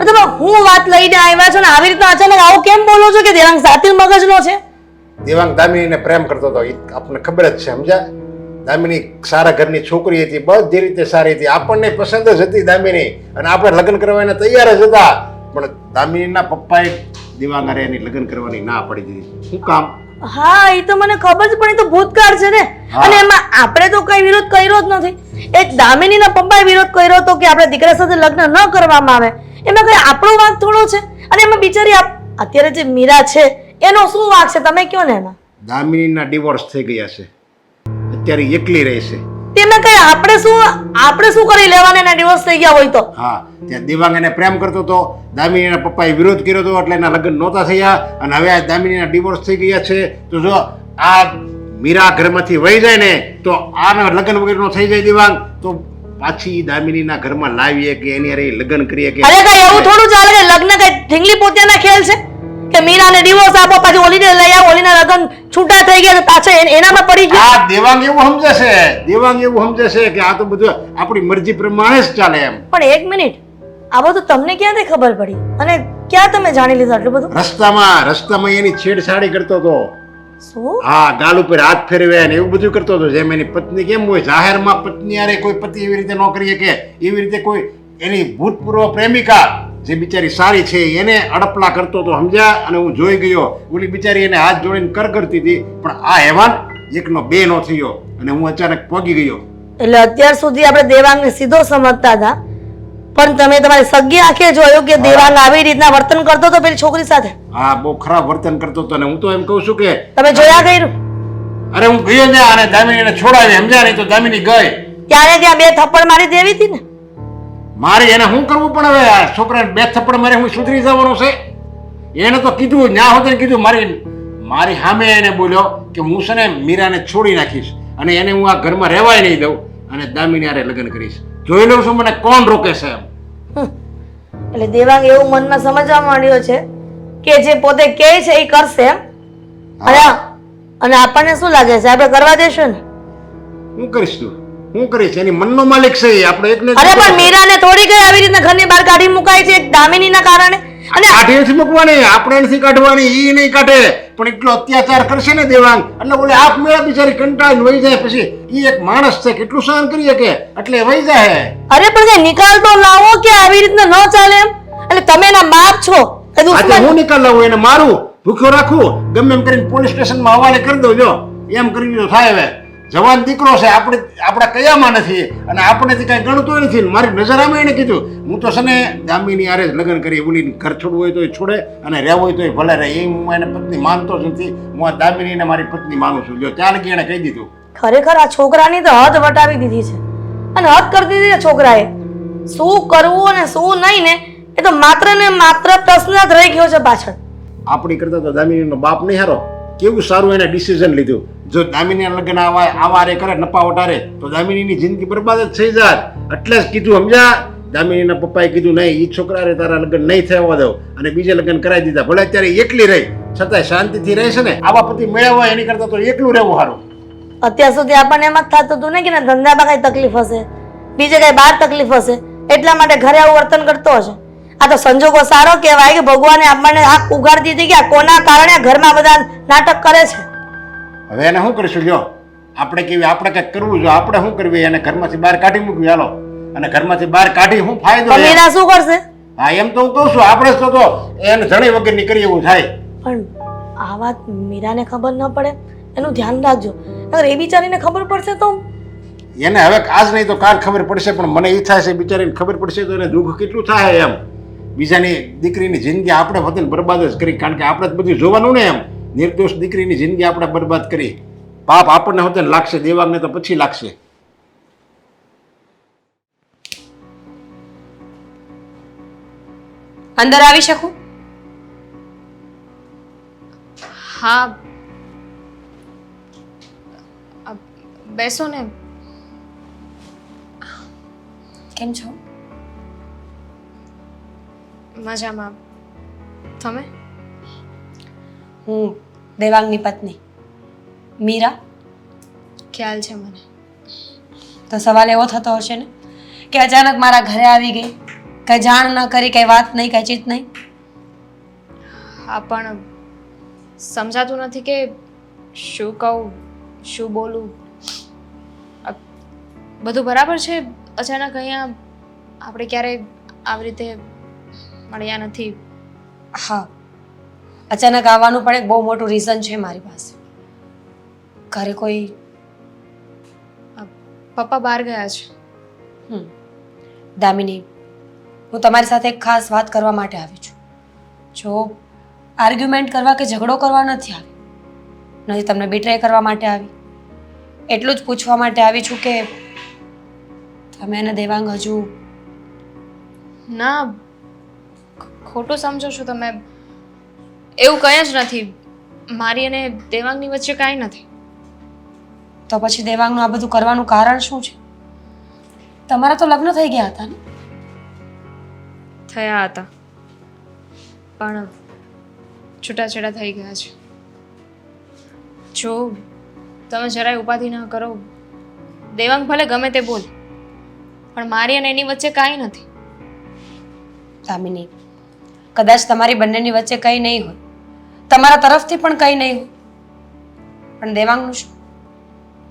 તમે હું વાત લઈને આવ્યા છો ને આવી રીતના અચાનક આવું કેમ બોલો છો કે દેવાંગ સાતીર મગજનો છે? દેવાંગ દામિનીને પ્રેમ કરતો હતો, આપણને ખબર જ છે. સમજ્યા? દામિની સારા ઘરની છોકરી હતી, બધી રીતે સારી હતી, આપણને પસંદ જ હતી દામિની, અને આપણે લગ્ન કરવા એને તૈયાર જ હતા. પણ દામિનીના પપ્પાએ દેવાંગ હારે એની લગ્ન કરવાની ના પડી દીધી. શું કામ? હા, એ તો મને ખબર છે, પણ એ તો ભૂતકાળ છે ને, અને એમાં આપણે તો કઈ વિરોધ કર્યો જ નથી. એક દામિનીના પપ્પાએ વિરોધ કર્યો હતો કે આપણે દીકરા સાથે લગ્ન ન કરવામાં આવે. એમાં કઈ આપણો વાંક થોડો છે? અને એમાં બિચારી અત્યારે જે મીરા છે એનો શું વાંક છે? તમે કહો ને. એમાં દામિનીના ડિવોર્સ થઈ ગયા છે, અત્યારે એકલી રહે છે. તેમાં કઈ આપણે શું કરી લેવાના? એના ડિવોર્સ થઈ ગયા હોય તો? હા, ત્યાં દેવાંગ એને પ્રેમ કરતો હતો, દામિનીના પપ્પાએ વિરોધ કર્યો હતો, એટલે એના લગ્ન નહોતા થયા, અને હવે આ દામિનીના ડિવોર્સ થઈ ગયા છે. તો જો આ મીરા ઘરમાંથી વહી જાય ને તો આના લગ્ન વગેરેનો થઈ જાય દેવાંગ, તો પાછી દામિનીના ઘરમાં લાવીએ કે એની હારે લગ્ન કરીએ કે અરે કઈ એવું થોડું ચાલે કે લગ્ન કઈ ઢીંગલી પોતિયાના ખેલ છે કે મીરાને ડિવોર્સ આપો પછી ઓલીને લઈ આવો, ઓલીના લગ્ન છૂટા થઈ ગયા તો પાછા એનામાં પડી ગયા. આ દેવાંગ એવું સમજે છે, દેવાંગ એવું સમજે છે કે આ તો બધું આપણી મરજી પ્રમાણે જ ચાલે એમ. પણ એક મિનિટ, આ બધું તમને ક્યાંથી ખબર પડી અને ક્યાં તમે જાણી લીધું આટલું બધું? રસ્તામાં એની છેડછાડી કરતો હતો. શું? હા, ગાલ ઉપર હાથ ફેરવે ને એવું બધું કરતો હતો. જેમ એની પત્ની કેમ હોય, જાહેરમાં પત્ની હારે કોઈ પતિ એવી રીતે ન કરી શકે, એવી રીતે કોઈ એની ભૂતપૂર્વ પ્રેમિકા જે બિચારી સારી છે એને અડપલા કરતો હતો, સમજ્યા? અને હું જોઈ ગયો, ઓલી બિચારી એને હાથ જોડીને કર કરતી હતી, પણ આ હેવાન એકનો બે નો થયો અને હું અચાનક પોગી ગયો. એટલે અત્યાર સુધી આપણે દેવાંગને સીધો સમજતા હતા, પણ તમે તમારી સગી આંખે જોયું કે દેવાંગ આવી રીતના વર્તન કરતો હતો પેલી છોકરી સાથે? હા, બહુ ખરાબ વર્તન કરતો હતો. અને હું તો એમ કહું છું કે તમે જોયા કર્યું? અરે હું ગયો ત્યાં અને દામિનીને છોડાવી, સમજ્યા? નહીં તો દામિની ગઈ. ત્યારે ત્યાં બે થપ્પડ મારી દેવી હતી ને. મારે એને શું કરવું પણ હવે? આ છોકરાને બે થપ્પડ મારે હું સુધરી જવાનું છે? એને તો કીધું, ન્યા હોતે કીધું, મારી સામે એને બોલ્યો કે હું છે ને મીરાને છોડી નાખીશ અને એને હું આ ઘરમાં રહેવાય નહીં દઉં અને દામિની હારે લગ્ન કરીશ. જોઈ લઉં છું મને કોણ રોકે છે એમ. એટલે દેવાંગ એવું મનમાં સમજવા માંડ્યો છે કે જે પોતે કહે છે એ કરશે એમ. અને આપણને શું લાગે છે, આપણે કરવા દેશું ને? હું કરીશ? તું હું કરીશ? એની મનનો માલિક છે એ. આપણે એકને અરે પણ મીરાને થોડી કઈ આવી રીતના ઘરની બહાર કાઢી મુકાય છે એક દામિનીના કારણે. અને કાઢી નથી મૂકવાની, આપણે નથી કાઢવાની, ઈ નહીં કાઢે. પણ એટલો અત્યાચાર કરશે ને દેવાંગ, એટલે બોલે આપ મેળા બિચારી કંટાળીને વહી જાય. પછી ઈ એક માણસ છે, કેટલું સહન કરી શકે, એટલે વહી જાય. અરે પણ કઈ નિકાલ તો લાવો કે આવી રીતના ન ચાલે એમ. એટલે તમે એના બાપ છો, એ આજે દુશ્મન. હું નિકાલ લાવું, એને મારું, ભૂખ્યો રાખું, ગમે એમ કરીને પોલીસ સ્ટેશનમાં હવાલે કરી દઉં. જો એમ કરી તો થાય. હવે જવાન દીકરો છે, આપણા કયામાં નથી અને આપણેથી કઈ ગણતો નથી. મારી નજર આમાં એને કીધું, હું તો છે ને દામિની હારે જ લગ્ન કરી, ઓલી ઘર છોડવું હોય તો એ છોડે અને રહેવું હોય તો એ ભલે રહે. એ હું એને પત્ની માનતો જ નથી. હું આ દામિનીને મારી પત્ની માનું છું. જો ત્યાં લગી એને કહી દીધું. ખરેખર આ છોકરાની તો હદ વટાવી દીધી છે અને હદ કરી દીધી છે છોકરાએ. શું કરવું અને શું નહીં ને એ તો માત્ર ને માત્ર પ્રશ્ન જ રહી ગયો છે પાછળ. આપણી કરતા તો દામિનીનો બાપ નહીં હારો. કેવું સારું એને ડિસિઝન લીધું. જો દામિની લગ્ન આવારે કરે, નપાવટારે, તો દામિનીની જિંદગી બરબાદ જ થઈ જાય. એટલે જ કીધું, સમજ્યા? દામિનીના પપ્પાએ કીધું નહીં, એ છોકરાને તારા લગ્ન નહીં થવા દઉં અને બીજે લગ્ન કરાવી દીધા. ભલે અત્યારે એકલી રહી છતાંય શાંતિથી રહે છે ને. આવા પતિ મેળવવા એની કરતા તો એકલું રહેવું સારું. અત્યાર સુધી આપણને એમ જ થતું હતું ને કે ધંધામાં કઈ તકલીફ હશે, બીજે કઈ બહાર તકલીફ હશે, એટલા માટે ઘરે આવું વર્તન કરતો હશે. આ તો સંજોગો સારો કહેવાય કે ભગવાને આપણને આ ઉગાડી દીધી કે આ કોના કારણે ઘરમાં બધા નાટક કરે છે. હવે એને શું કરીશું? જો આપણે કેવી, આપણે કંઈક કરવું, જો આપણે શું કરવી, એને ઘરમાંથી બહાર કાઢી મૂકવી. હાલો, અને ઘરમાંથી બહાર કાઢી શું ફાયદો? મીરા શું કરશે? હા, એમ તો હું કહું છું, આપણે જ તો એને જણી વગર ની કરીએ એવું થાય. પણ આ વાત મીરાને ખબર ન પડે એનું ધ્યાન રાખજો. અગર એ બિચારીને ખબર પડશે તો એને હવે આજ નહીં તો કાલ ખબર પડશે. પણ મને એ થાય છે બિચારીને ખબર પડશે તો એને દુઃખ કેટલું થાય એમ. બીજાની દીકરીની જિંદગી આપણે વતન બરબાદ જ કરી, કારણ કે આપણે જ બધું જોવાનું ને એમ. નિર્દોષ દીકરીની જિંદગી આપણે બરબાદ કરી. પાપ આપણને હોતે લાગશે, દેવાંગને તો પછી લાગશે. અંદર આવી શકું? હા, બેસો ને. કેમ છો? મજામાં. તમે? હું દેવાંગની પત્ની મીરા. ખ્યાલ છે મને. તો સવાલ એવો થતો હશે ને કે અચાનક મારા ઘરે આવી ગઈ, કઈ જાણ ન કરી, કઈ વાત નહીં, કઈ ચીત નહીં. હા, પણ સમજાતું નથી કે શું કહું, શું બોલું. બધું બરાબર છે? અચાનક અહીંયા આપણે ક્યારેય આવી રીતે મળ્યા નથી. હા, અચાનક આવવાનું પણ એક બહુ મોટું રીઝન છે મારી પાસે. ઘરે કોઈ પપ્પા બહાર ગયા છે. દામિની, હું તમારી સાથે એક ખાસ વાત કરવા માટે આવી છું. જો આર્ગ્યુમેન્ટ કરવા કે ઝઘડો કરવા નથી આવી, નથી તમને બિટ્રે કરવા માટે આવી. એટલું જ પૂછવા માટે આવી છું કે તમે એને દેવાંગ હજુ... ના, ખોટું સમજો છો તમે. એવું કંઈ જ નથી. મારી અને દેવાંગની વચ્ચે કાંઈ નથી. તો પછી દેવાંગનું આ બધું કરવાનું કારણ શું છે? તમારા તો લગ્ન થઈ ગયા હતા ને? થયા હતા પણ છૂટાછેડા થઈ ગયા છે. જો તમે જરાય ઉપાધિ ના કરો, દેવાંગ ભલે ગમે તે બોલ, પણ મારી અને એની વચ્ચે કાંઈ નથી. દામિની, કદાચ તમારી બંનેની વચ્ચે કંઈ નહીં હોય, તમારા તરફથી પણ કંઈ નહીં હોય, પણ દેવાંગનું શું?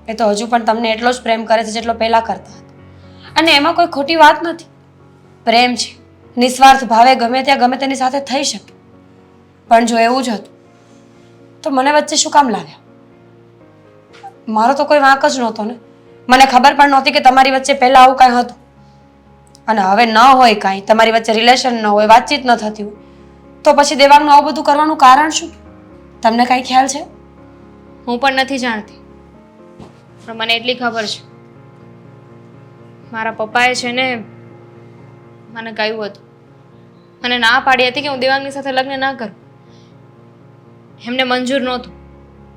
એ તો હજુ પણ તમને એટલો જ પ્રેમ કરે છે જેટલો પહેલા કરતા હતા. અને એમાં કોઈ ખોટી વાત નથી. પ્રેમ છે, નિસ્વાર્થ ભાવે ગમે ત્યાં ગમે તેની સાથે થઈ શકે. પણ જો એવું જ હતું તો મને વચ્ચે શું કામ લાવ્યા? મારો તો કોઈ વાંક જ નહોતો ને. મને ખબર પણ નહોતી કે તમારી વચ્ચે પહેલા આવું કાંઈ હતું. અને હવે ન હોય કાંઈ, તમારી વચ્ચે રિલેશન ન હોય, વાતચીત ન થતી હોય, તો પછી દેવાંગનું આવું બધું કરવાનું કારણ શું? તમને કાંઈ ખ્યાલ છે? હું પણ નથી જાણતી, પણ મને એટલી ખબર છે, મારા પપ્પાએ છે ને મને કહ્યું હતું, મને ના પાડી હતી કે હું દેવાંગની સાથે લગ્ન ના કરું. એમને મંજૂર નહોતું,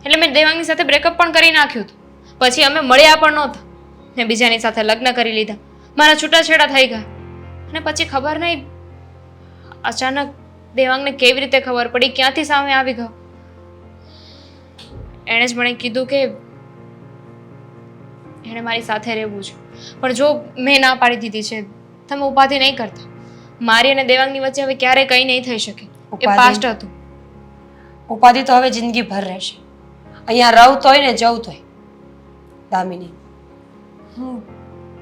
એટલે મેં દેવાંગની સાથે બ્રેકઅપ પણ કરી નાખ્યું હતું. પછી અમે મળ્યા પણ નહોતા, મેં બીજાની સાથે લગ્ન કરી લીધા, મારા છૂટાછેડા થઈ ગયા. અને પછી ખબર નહીં અચાનક દેવાંગને કેવી રીતે ખબર પડી, ક્યાંથી સામે આવી ગયો. એણે જ મને કીધું કે એણે મારી સાથે રહેવું છે. પણ જો મેં ના પાડી દીધી છે, તમે ઉપાધિ નહીં કરતા. મારી અને દેવાંગની વચ્ચે હવે ક્યારેય કંઈ નહીં થઈ શકે. એ પાસ્ટ હતું. ઉપાધિ તો હવે જિંદગીભર રહેશે. અહીંયા રહું તોય ને જવું તોય. દામિની, હું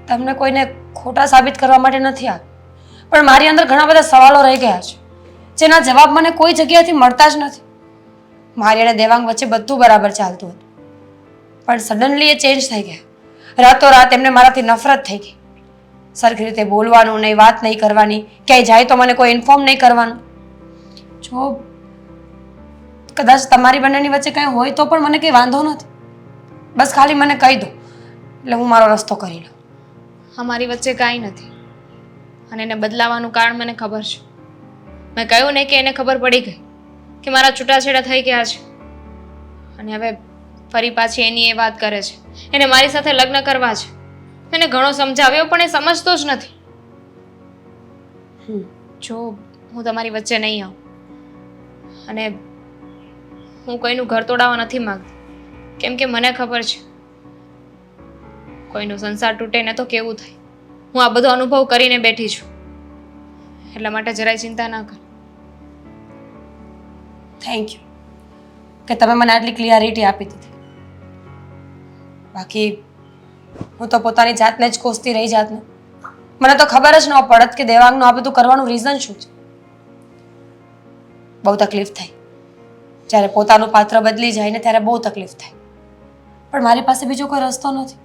તમને કોઈને ખોટા સાબિત કરવા માટે નથી આવી, પણ મારી અંદર ઘણા બધા સવાલો રહી ગયા છે જેના જવાબ મને કોઈ જગ્યાએથી મળતા જ નથી. મારી અને દેવાંગ વચ્ચે બધું બરાબર ચાલતું હતું, પણ સડનલી એ ચેન્જ થઈ ગયા. રાતોરાત એમને મારાથી નફરત થઈ ગઈ. સરખી રીતે બોલવાનું નહીં, વાત નહીં કરવાની, ક્યાંય જાય તો મને કોઈ ઇન્ફોર્મ નહીં કરવાનું. જો કદાચ તમારી બંનેની વચ્ચે કંઈ હોય તો પણ મને કંઈ વાંધો નથી. બસ ખાલી મને કહી દો એટલે હું મારો રસ્તો કરી લઉં. અમારી વચ્ચે કાંઈ નથી, અને એને બદલાવાનું કારણ મને ખબર છે. મેં કહ્યું ને કે એને ખબર પડી ગઈ કે મારા છૂટાછેડા થઈ ગયા છે, અને હવે ફરી પાછી એની એ વાત કરે છે. એને મારી સાથે લગ્ન કરવા છે. મેં એને ઘણો સમજાવ્યો પણ એ સમજતો જ નથી. જો હું તમારી વચ્ચે નહીં આવું, અને હું કોઈનું ઘર તોડાવવા નથી માંગતી, કેમ કે મને ખબર છે કોઈનો સંસાર તૂટે ને તો કેવું થાય. હું આ બધો અનુભવ કરીને બેઠી છું, એટલા માટે જરાય ચિંતા ના કર. થેન્ક યુ કે તમે મને આટલી ક્લિયરિટી આપી દીધી. બાકી હું તો પોતાની જાતને જ કોસતી રહી જાતને. મને તો ખબર જ ન પડત કે દેવાંગનું આ બધું કરવાનું રીઝન શું છે. બહુ તકલીફ થાય જ્યારે પોતાનું પાત્ર બદલી જાય ને, ત્યારે બહુ તકલીફ થાય. પણ મારી પાસે બીજો કોઈ રસ્તો નથી.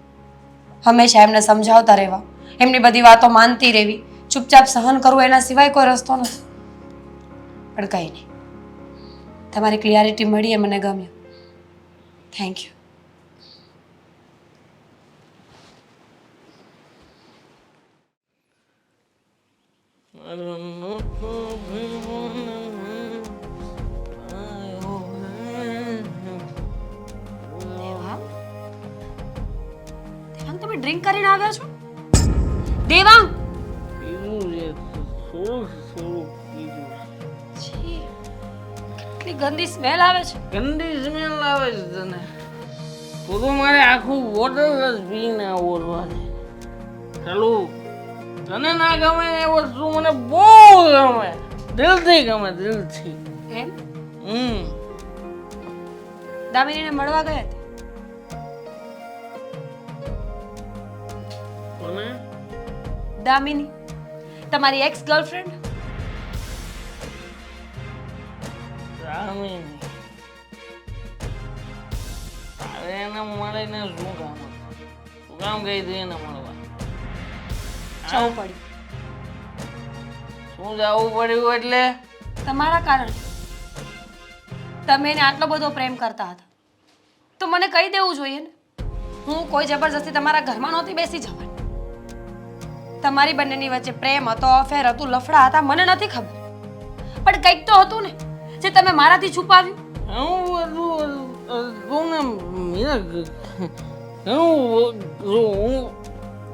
હંમેશા એમને સમજાવતા રહેવા, એમની બધી વાતો માનતી રહેવી, ચૂપચાપ સહન કરવું, એના સિવાય કોઈ રસ્તો નથી. પણ કંઈ નહીં, તમારી ક્લિયરિટી મળી એ મને ગમ્યું. Thank you. દેવાંગ, તમે ડ્રિંક કરીને આવ્યા છો? દેવાંગ, છી, કેટલી ગંદી સ્મેલ આવે છે. ગંદી સ્મેલ આવે છે તને? તું તો મારે આખું બોટલ જ પીને ઓરવા દે. ચાલું તને ના ગમે એ વસ્તુ મને બહુ ગમે, દિલથી ગમે, દિલથી. એમ? હમ દામિનીને મળવા ગયા હતા? કોને? દામિની, તમારી એક્સ ગર્લફ્રેન્ડ. દામિની, તારે એને મળીને શું કામ હતું? શું કામ ગઈ હતી એને મળવા? જવું પડ્યું. શું જવું પડ્યું એટલે? તમારા કારણે. તમે એને આટલો બધો પ્રેમ કરતા હતા તો મને કહી દેવું જોઈએ ને. હું કોઈ જબરજસ્તી તમારા ઘરમાં નહોતી બેસી જવાની. તમારી બંનેની વચ્ચે પ્રેમ હતો, અફેર હતું, લફડા હતા, મને નથી ખબર, પણ કંઈક તો હતું ને જે તમે મારાથી છુપાવ્યું.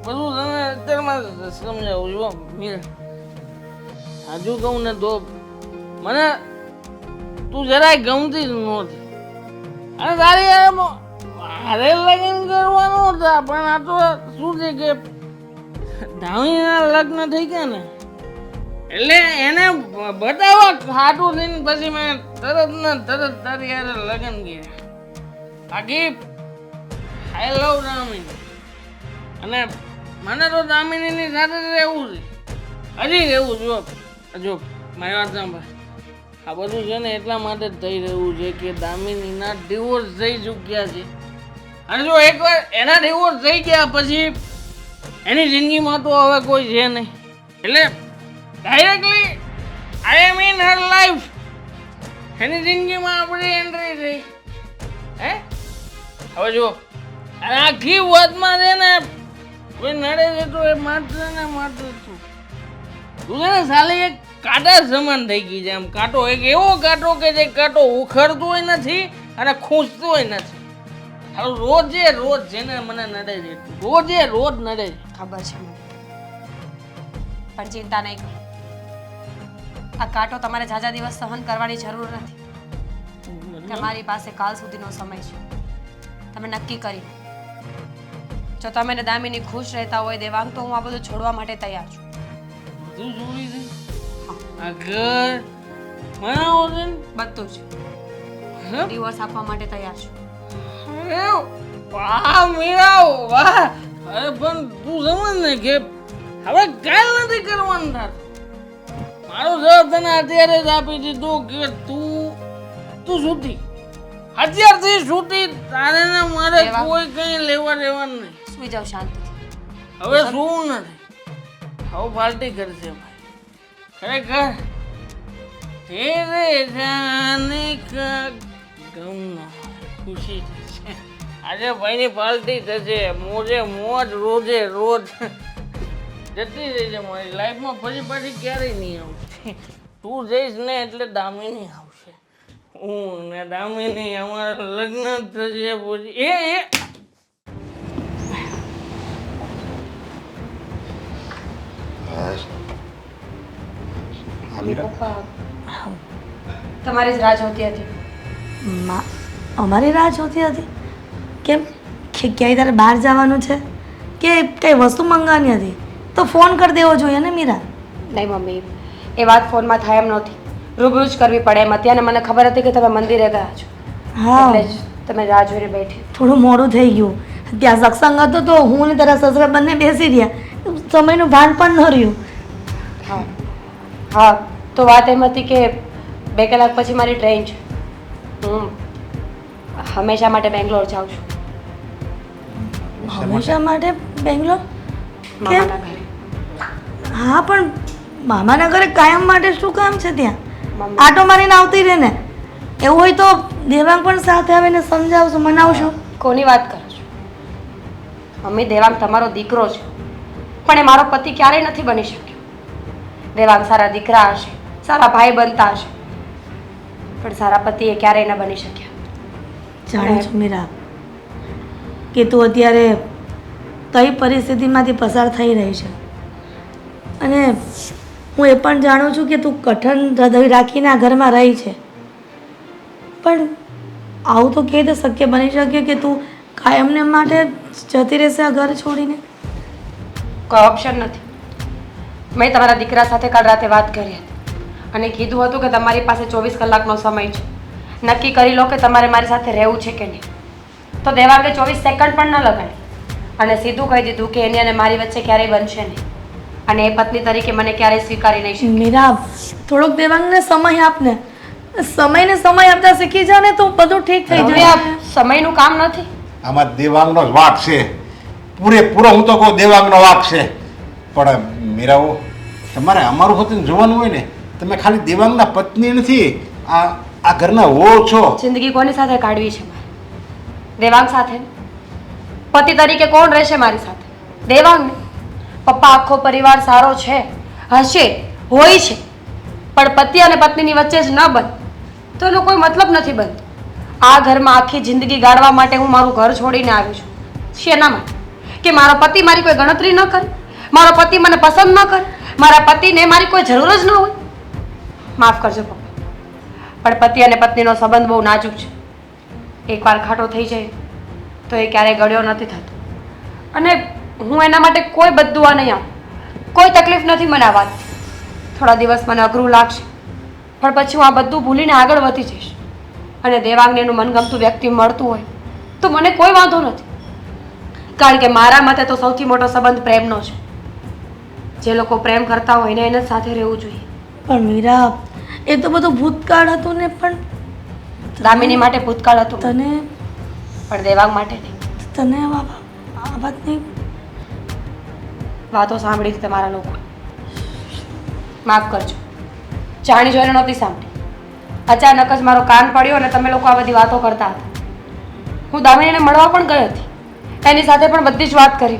હું બધું તને અત્યારમાં સમજાવું છું મીરા. સાચું કહું ને તો મને તું જરાય ગમતી જ નહોતી અને તારી યાર મારે લગ્ન કરવાનું હતા પણ આ તો શું છે કે ધામીના લગ્ન થઈ ગયા ને એટલે એને બતાવવા ખાટું થઈને પછી મેં તરત ને તરત તારી યાર લગ્ન કર્યા. બાકી આઈ લવ દામિની અને મને તો દામિનીની સાથે જ રહેવું છે હજી રહેવું જો મારી વાત સાંભળ. આ બધું છે ને એટલા માટે જ થઈ રહ્યું છે કે દામિનીના ડિવોર્સ થઈ ચૂક્યા છે અને જો એકવાર એના ડિવોર્સ થઈ ગયા પછી એની જિંદગીમાં તો હવે કોઈ છે નહીં એટલે directly I am in her life. એની જિંદગીમાં આપણી એન્ટ્રી થઈ. હે હવે જો અને આખી વાતમાં છે ને કોઈ નડે છે તો એ માત્ર ને માત્ર છું તું છે ને સાલી એક કાંટા સમાન થઈ ગઈ છે. આમ કાંટો એક એવો કાંટો કે જે કાંટો ઉખડતોય નથી અને ખૂંચતોય નથી. હવે રોજે રોજ જેને મને નડે છે રોજે રોજ નડે છે. ખબર છે મને, પણ ચિંતા નહીં કરો. આ કાંટો તમારે ઝાઝા દિવસ સહન કરવાની જરૂર નથી. તમારી પાસે કાલ સુધીનો સમય છે. તમે નક્કી કરી જો તમે ને દામિની ખુશ રહેતા હોય દેવાંગ તો હું આ બધું છોડવા માટે તૈયાર છું. બધું જોડી દે આ ઘર બનાવો છે ને બધું જ ડિવોર્સ આપવા માટે તૈયાર છું. અરે વાહ મીરા વાહ. અરે પણ તું સમજ ને કે હવે કાંઈ નથી કરવાનું તાર. મારો જવાબ તને અત્યારે જ આપી દીધો કે તું છૂટી અત્યારથી છૂટી. તારે ને મારે કોઈ કઈ લેવા દેવાનું નહીં. સુઈ જાઓ શાંતિથી. હવે શું નથી હવે પાર્ટી કરશે ભાઈ ખરેખર તેરે જાને કા ગમ ના ખુશી થશે. આજે ભાઈની પાર્ટી થશે મોજે મોજ રોજે રોજ જતી રહી છે મારી લાઈફમાં ફરી પાછી ક્યારેય નહીં આવશે. તું જઈશ ને એટલે દામિની આવશે. હું ને દામિની અમારા લગ્ન થશે પછી એ તમારી જ રાહ જોતી હતી. અમારી રાહ જોતી હતી કેમ કે ક્યાંય તારે બહાર જવાનું છે કે કંઈ વસ્તુ મંગાવવાની હતી તો ફોન કરી દેવો જોઈએ ને મીરા. નહીં મમ્મી, એ વાત ફોનમાં થાય એમ નહોતી. રૂબરૂ જ કરવી પડે એમ હતી અને મને ખબર હતી કે તમે મંદિરે ગયા છો હા એટલે જ તમે રાહ જોઈને બેઠી. થોડું મોડું થઈ ગયું. ત્યાં સત્સંગ હતો તો હું ને તારા સસરા બંને બેસી રહ્યા સમયનું ભાન પણ ન રહ્યું. હા હા તો વાત એમ હતી કે 2 કલાક પછી મારી ટ્રેન છે. હું હંમેશા માટે બેંગ્લોર જાઉં છું હંમેશા માટે બેંગ્લોર મામાના ઘરે. હા પણ મામાના ઘરે કાયમ માટે શું કામ છે ત્યાં? મમ્મી આટો મારીને આવતી રહે ને. એવું હોય તો દેવાંગ પણ સાથે આવીને સમજાવશું મનાવશું. કોની વાત કરો છો મમ્મી? દેવાંગ તમારો દીકરો છે પણ એ મારો પતિ ક્યારેય નથી બની શક્યો. દેવાંગ સારા દીકરા હશે, સારા ભાઈ બનતા હશે, પણ સારા પતિ એ ક્યારેય ન બની શક્યા. જાણું છું મીરા કે તું અત્યારે કઈ પરિસ્થિતિમાંથી પસાર થઈ રહી છે અને હું એ પણ જાણું છું કે તું કઠણ હૃદય રાખીને આ ઘરમાં રહી છે. પણ આવું તો કેવી રીતે શક્ય બની શકે કે તું કાયમને માટે જતી રહેશે આ ઘર છોડીને? કોઈ ઓપ્શન નથી. મેં તમારા દીકરા સાથે કાલ રાતે વાત કરી હતી અને કીધું હતું કે તમારી પાસે 24 કલાકનો સમય છે. નક્કી કરી લો કે તમારે મારી સાથે રહેવું છે કે નહીં. તો દેવાંગે 24 સેકન્ડ પણ ન લગાડી અને સીધું કહી દીધું કે એની અને મારી વચ્ચે ક્યારેય બનશે નહીં અને એ પત્ની તરીકે મને ક્યારેય સ્વીકારી નહીં શકે. મીરા થોડોક દેવાંગને સમય આપને. સમયને સમય આપતા શીખી જા ને તો બધું ઠીક થઈ હવે જાય. આ સમયનું કામ નથી. આમાં દેવાંગનો જ વાંક છે પૂરેપૂરો. હું તો કહું દેવાંગનો વાંક છે પણ મીરાઓ તમારે અમારું હોતું જોવાનું હોય ને. તમે ખાલી દેવાંગના પત્ની નથી આ ઘરના વહુ છો. જિંદગી કોની સાથે કાઢવી છે મારે? દેવાંગ સાથે. પતિ તરીકે કોણ રહેશે મારી સાથે? દેવાંગ ને. પપ્પા આખો પરિવાર સારો છે, હશે, હોય છે, પણ પતિ અને પત્નીની વચ્ચે જ ન બને તો એનો કોઈ મતલબ નથી બનતો. આ ઘરમાં આખી જિંદગી ગાળવા માટે હું મારું ઘર છોડીને આવી છું. શેના માટે? કે મારો પતિ મારી કોઈ ગણતરી ન કરે, મારો પતિ મને પસંદ ન કરે, મારા પતિને મારી કોઈ જરૂર જ ન હોય. માફ કરજો પપ્પા, પણ પતિ અને પત્નીનો સંબંધ બહુ નાજુક છે. એકવાર ખાટો થઈ જાય તો એ ક્યારેય ગળ્યો નથી થતો. અને હું એના માટે કોઈ બદદુઆ નહીં આવું, કોઈ તકલીફ નથી મને આ વાત. થોડા દિવસ મને અઘરું લાગશે, પણ પછી હું આ બધું ભૂલીને આગળ વધી જઈશ. અને દેવાંગને એનું મનગમતું વ્યક્તિ મળતું હોય તો મને કોઈ વાંધો નથી, કારણ કે મારા મતે તો સૌથી મોટો સંબંધ પ્રેમનો છે. જે લોકો પ્રેમ કરતા હોય ને એને જ સાથે રહેવું જોઈએ. પણ મીરા, એ તો બધું ભૂતકાળ હતું ને. પણ દામિની માટે ભૂતકાળ હતું, તને પણ દેવાંગ માટે નહીં. તને આ વાતની વાતો સાંભળી છે તમારા લોકો. માફ કરજો, જાણી જોઈને નહોતી સાંભળી. અચાનક જ મારો કાન પડ્યો અને તમે લોકો આ બધી વાતો કરતા હતા. હું દામિનીને મળવા પણ ગઈ હતી, એની સાથે પણ બધી જ વાત કરી.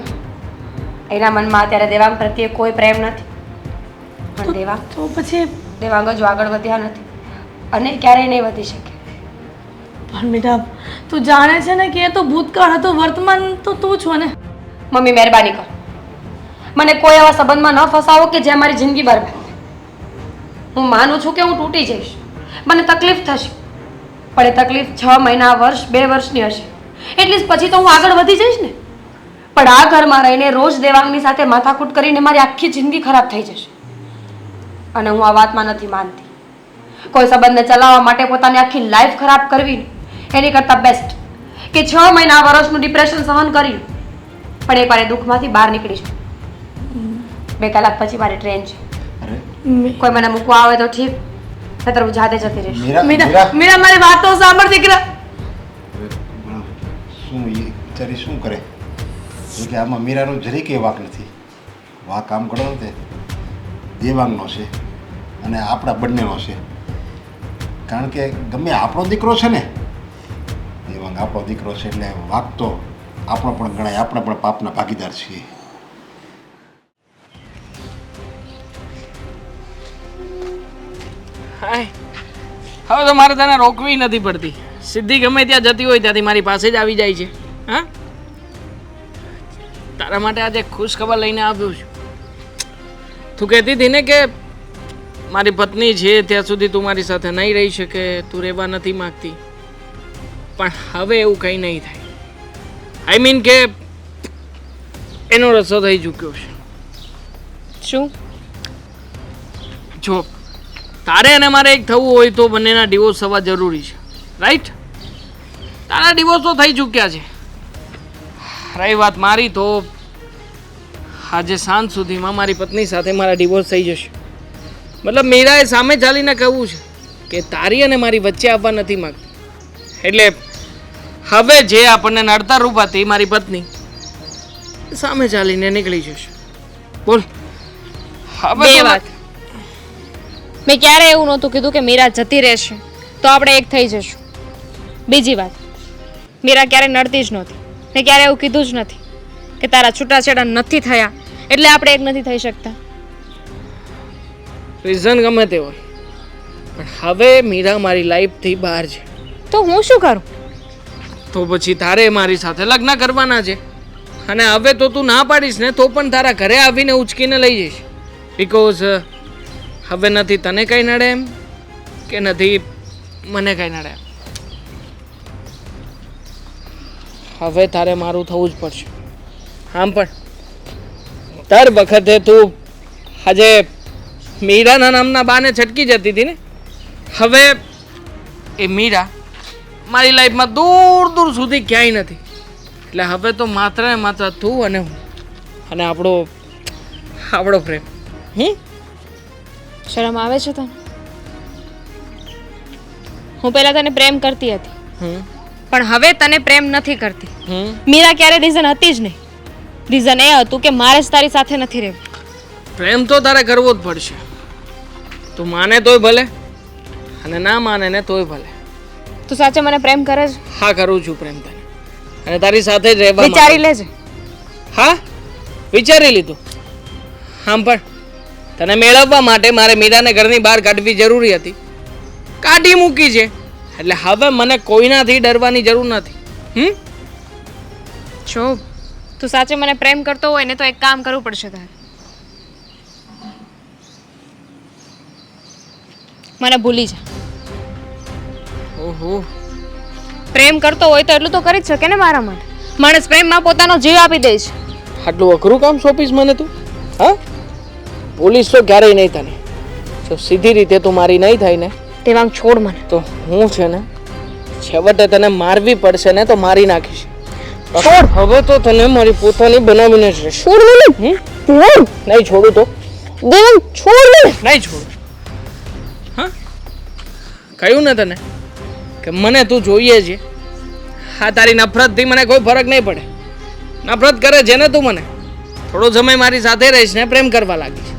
એના મનમાં અત્યારે દેવાંગ પ્રત્યે કોઈ પ્રેમ નથી. પણ દેવાંગ તો પછી દેવાંગ જ આગળ વધ્યા નથી અને ક્યારેય નહીં વધી શકે. પણ મીરા, તું જાણે છે ને કે એ તો ભૂતકાળ હતો, વર્તમાન તો તું છો ને. મમ્મી મહેરબાની કરો, મને કોઈ એવા સંબંધમાં ન ફસાવો કે જે મારી જિંદગી બરબાદ થાય. હું માનું છું કે હું તૂટી જઈશ, મને તકલીફ થશે, પણ એ તકલીફ 6 મહિના, વર્ષ, 2 વર્ષની હશે. એટલીસ્ટ પછી તો હું આગળ વધી જઈશ ને. પણ આ ઘરમાં રહીને રોજ દેવાંગની સાથે માથાકૂટ કરીને મારી આખી જિંદગી ખરાબ થઈ જશે. અને હું આ વાતમાં નથી માનતી. કોઈ સંબંધને ચલાવવા માટે પોતાની આખી લાઈફ ખરાબ કરવી એની કરતાં બેસ્ટ કે 6 મહિના, વર્ષનું ડિપ્રેશન સહન કર્યું પણ એકવાર એ દુઃખમાંથી બહાર નીકળી જાઉં. 2 કલાક પછી મારી ટ્રેન છે. અરે કોઈ મને મૂકવા આવે તો ઠીક, નહીતર હું જાતે જતી રહીશ. મીરા, મીરા, મીરા, મીરા, મારી વાતો સાંભળ દીકરા. શું એ બિચારી શું કરે? જો કે આમાં મીરાનો જરી કંઈ વાંક નથી. વાંક આમ કરો ને તે દેવાંગનો છે અને આપણા બંનેનો છે. કારણ કે ગમે આપણો દીકરો છે ને, દેવાંગ આપણો દીકરો છે, એટલે વાંક તો આપણો પણ ગણાય. આપણે પણ પાપના ભાગીદાર છીએ. હાય, હવે તો મારે તને રોકવી નથી પડતી. સીધી ગમે ત્યાં જતી હોય ત્યાંથી મારી પાસે જ આવી જાય છે. હા, તારા માટે આજે ખુશ ખબર લઈને આવ્યો છું. તું કહેતી હતી ને કે મારી પત્ની છે ત્યાં સુધી તું મારી સાથે નહીં રહી શકે, તું રહેવા નથી માગતી. પણ હવે એવું કંઈ નહીં થાય. આઈ મીન કે એનો રસ્તો થઈ ચૂક્યો છે. શું? જો તારે અને મારે એક થવું હોય તો બંનેના ડિવોર્સ થવા જરૂરી છે, રાઈટ? તારા ડિવોર્સ તો થઈ ચૂક્યા છે. રહી વાત મારી, તો આજે સાંજ સુધીમાં મારી પત્ની સાથે મારા ડિવોર્સ થઈ જશે. મતલબ મીરાએ સામે ચાલીને કહ્યું છે કે તારી અને મારી વચ્ચે આવવા નથી માગતી. એટલે હવે જે આપણને નડતરરૂપ હતી મારી પત્ની, સામે ચાલીને નીકળી જશે. બોલ હવે બે તો વાત. મેં ક્યારે એવું નહોતું કીધું કે મીરા જતી રહેશે તો આપણે એક થઈ જશું. બીજી વાત, મીરા ક્યારે નડતી જ નહોતી ને ક્યારે એવું કીધું જ નથી કે તારા છૂટાછેડા નથી થયા એટલે આપણે એક નથી થઈ શકતા. રીઝન ગમે તે હોય, પણ હવે મીરા મારી લાઈફથી બહાર છે. તો હું શું કરું? તો પછી તારે મારી સાથે લગ્ન કરવાના છે. અને હવે તો તું ના પાડીશ ને તો પણ તારા ઘરે આવીને ઉચકીને લઈ જઈશ. બિકોઝ હવે નથી તને કંઈ નડે એમ કે નથી મને કંઈ નડે એમ. હવે તારે મારું થવું જ પડશે. આમ પણ દર વખતે તું આજે મીરાના નામના બાને છટકી જતી હતી ને, હવે એ મીરા મારી લાઈફમાં દૂર દૂર સુધી ક્યાંય નથી. એટલે હવે તો માત્ર ને માત્ર તું અને હું અને આપણો પ્રેમ. શરમ આવે છે તને? હું પહેલા તને પ્રેમ કરતી હતી પણ હવે તને પ્રેમ નથી કરતી. મીરા ક્યારે રીઝન હતી જ નહીં. રીઝન એ હતું કે મારે જ તારી સાથે નથી રહેવું. પ્રેમ તો તારે કરવો જ પડશે. તું માને તોય ભલે અને ના માને ને તોય ભલે. તું સાચે મને પ્રેમ કરે છે? હા, કરું છું પ્રેમ તને, અને તારી સાથે જ રહેવા વિચારી લેજે. હા, વિચારી લીધું. આમ પણ તને મેળવવા માટે મારે મીરાને ઘરની બહાર કાઢવી જરૂરી હતી, કાઢી મૂકી છે. એટલે હવે મને કોઈનાથી ડરવાની જરૂર નથી. જો તું સાચે મને પ્રેમ કરતો હોય ને તો એક કામ કરવું પડશે તારે. મને ભૂલી જા. ઓહો, પ્રેમ કરતો હોય તો એટલું તો કરી જ શકે ને મારા માટે. માણસ પ્રેમમાં પોતાનો જીવ આપી દે છે. આટલું અઘરું કામ સોંપીશ મને તું? હા, પોલીસ તો ક્યારેય નહીં તને. જો સીધી રીતે તું મારી નહીં થાય ને દેવાંગ છોડ મને. તો હું છે ને છેવટે તને મારવી પડશે ને તો મારી નાખીશ. છોડ, હવે તો તને મારી પોતાની બનાવીને જ રહેશે. છોડ મને. નહીં છોડું તો દેવાંગ છોડ મને. નહીં છોડું. હા, કહ્યું ને તને કે મને તું જોઈએ છે. હા, તારી નફરતથી મને કોઈ ફરક નહીં પડે. નફરત કરે છે ને તું મને. થોડો સમય મારી સાથે રહીશ ને પ્રેમ કરવા લાગીશ,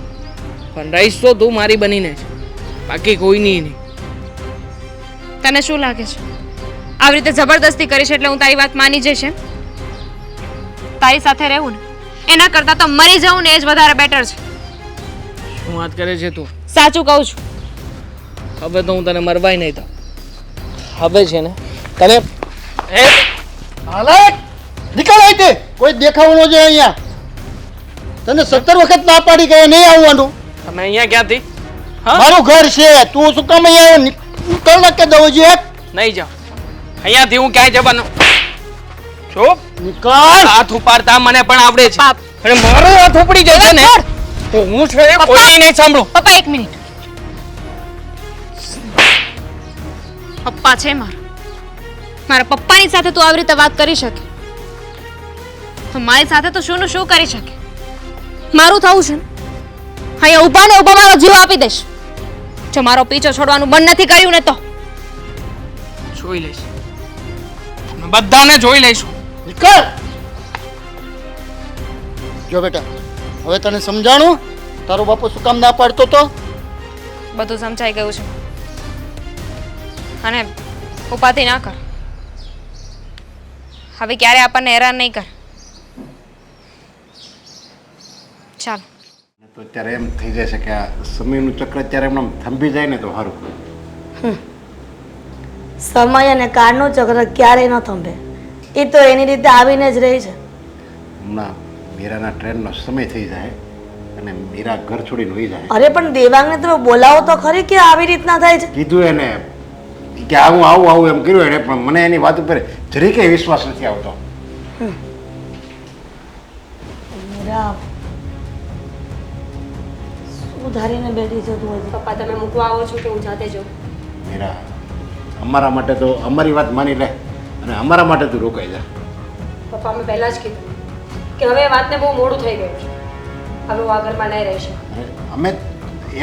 પણ રહીશ તો તું મારી બનીને જ, બાકી કોઈની નહીં. તને શું લાગે છે આવી રીતે જબરદસ્તી કરીશ એટલે હું તારી વાત માની જઈશ એમ? તારી સાથે રહેવું ને એના કરતાં તો મરી જવું ને એ જ વધારે બેટર છે. શું વાત કરે છે તું? સાચું કહું છું. હવે તો હું તને મરવાય નહીં તો હવે છે ને તને એ હાલત નીકળ અહીંથી. કોઈ દેખાવાનું છે અહીંયા? તને 17 વખત ના પાડી ગયા નહીં આવવાનું. તમે અહીંયા ક્યાંથી? હા, મારું ઘર છે, તું શું કામ અહીંયા આવ્યો? નીકળ ના કે દઉં છે. નહીં જાઉં અહીંયાથી. હું ક્યાંય જવાનું? ચૂપ. નીકળ. હાથ ઉપાડતા મને પણ આવડે છે, બાપ. અને મારો હાથ ઉપડી જાય છે ને તો હું છે એ કોઈને નહીં સાંભળું. પપ્પા એક મિનિટ. પપ્પા છે મારા પપ્પાની સાથે તું આવી રીતે વાત કરી શકે તો મારી સાથે તો શું નું શું કરી શકે? મારું થવું છે ને અહીંયા ઊભા ને ઊભા મારો જીવ આપી દઈશ જો મારો પીછો છોડવાનું બંધ નથી કર્યું ને તો. જોઈ લઈશ, અમે બધાને જોઈ લઈશું. નીકળ. જો બેટા, હવે તને સમજાણું તારો બાપુ શું કામ ના પાડતો તો? બધું સમજાઈ ગયું છે અને ઉપાધિ ના કર. હવે ક્યારે આપણને હેરાન નહીં કર. ચાલો. તો અત્યારે એમ થઈ જશે કે આ સમયનું ચક્ર અત્યારે એમને થંભી જાય ને તો સારું. સમય અને કાળનું ચક્ર ક્યારેય ન થંભે. એ તો એની રીતે આવીને જ રહી છે. હમણાં મીરાના ટ્રેનનો સમય થઈ જાય અને મીરા ઘર છોડીને વહી જાય. અરે પણ દેવાંગને તમે બોલાવો તો ખરી કે આવી રીતના થાય છે. કીધું એને કે આવું આવું આવું એમ કર્યું એને, પણ મને એની વાત ઉપર જરીકે વિશ્વાસ નથી આવતો. મીરા શું ધારીને બેઠી છે તું હજી? પપ્પા તમે મૂકવા આવો છો કે હું જાતે જાઉં? મીરા, અમારા માટે તો અમારી વાત માની લે અને અમારા માટે તું રોકાઈ જા. પપ્પા મેં પહેલાં જ કીધું કે હવે એ વાતને બહુ મોડું થઈ ગયું છે. હવે હું આ ઘરમાં નહીં રહીશ. અરે, અમે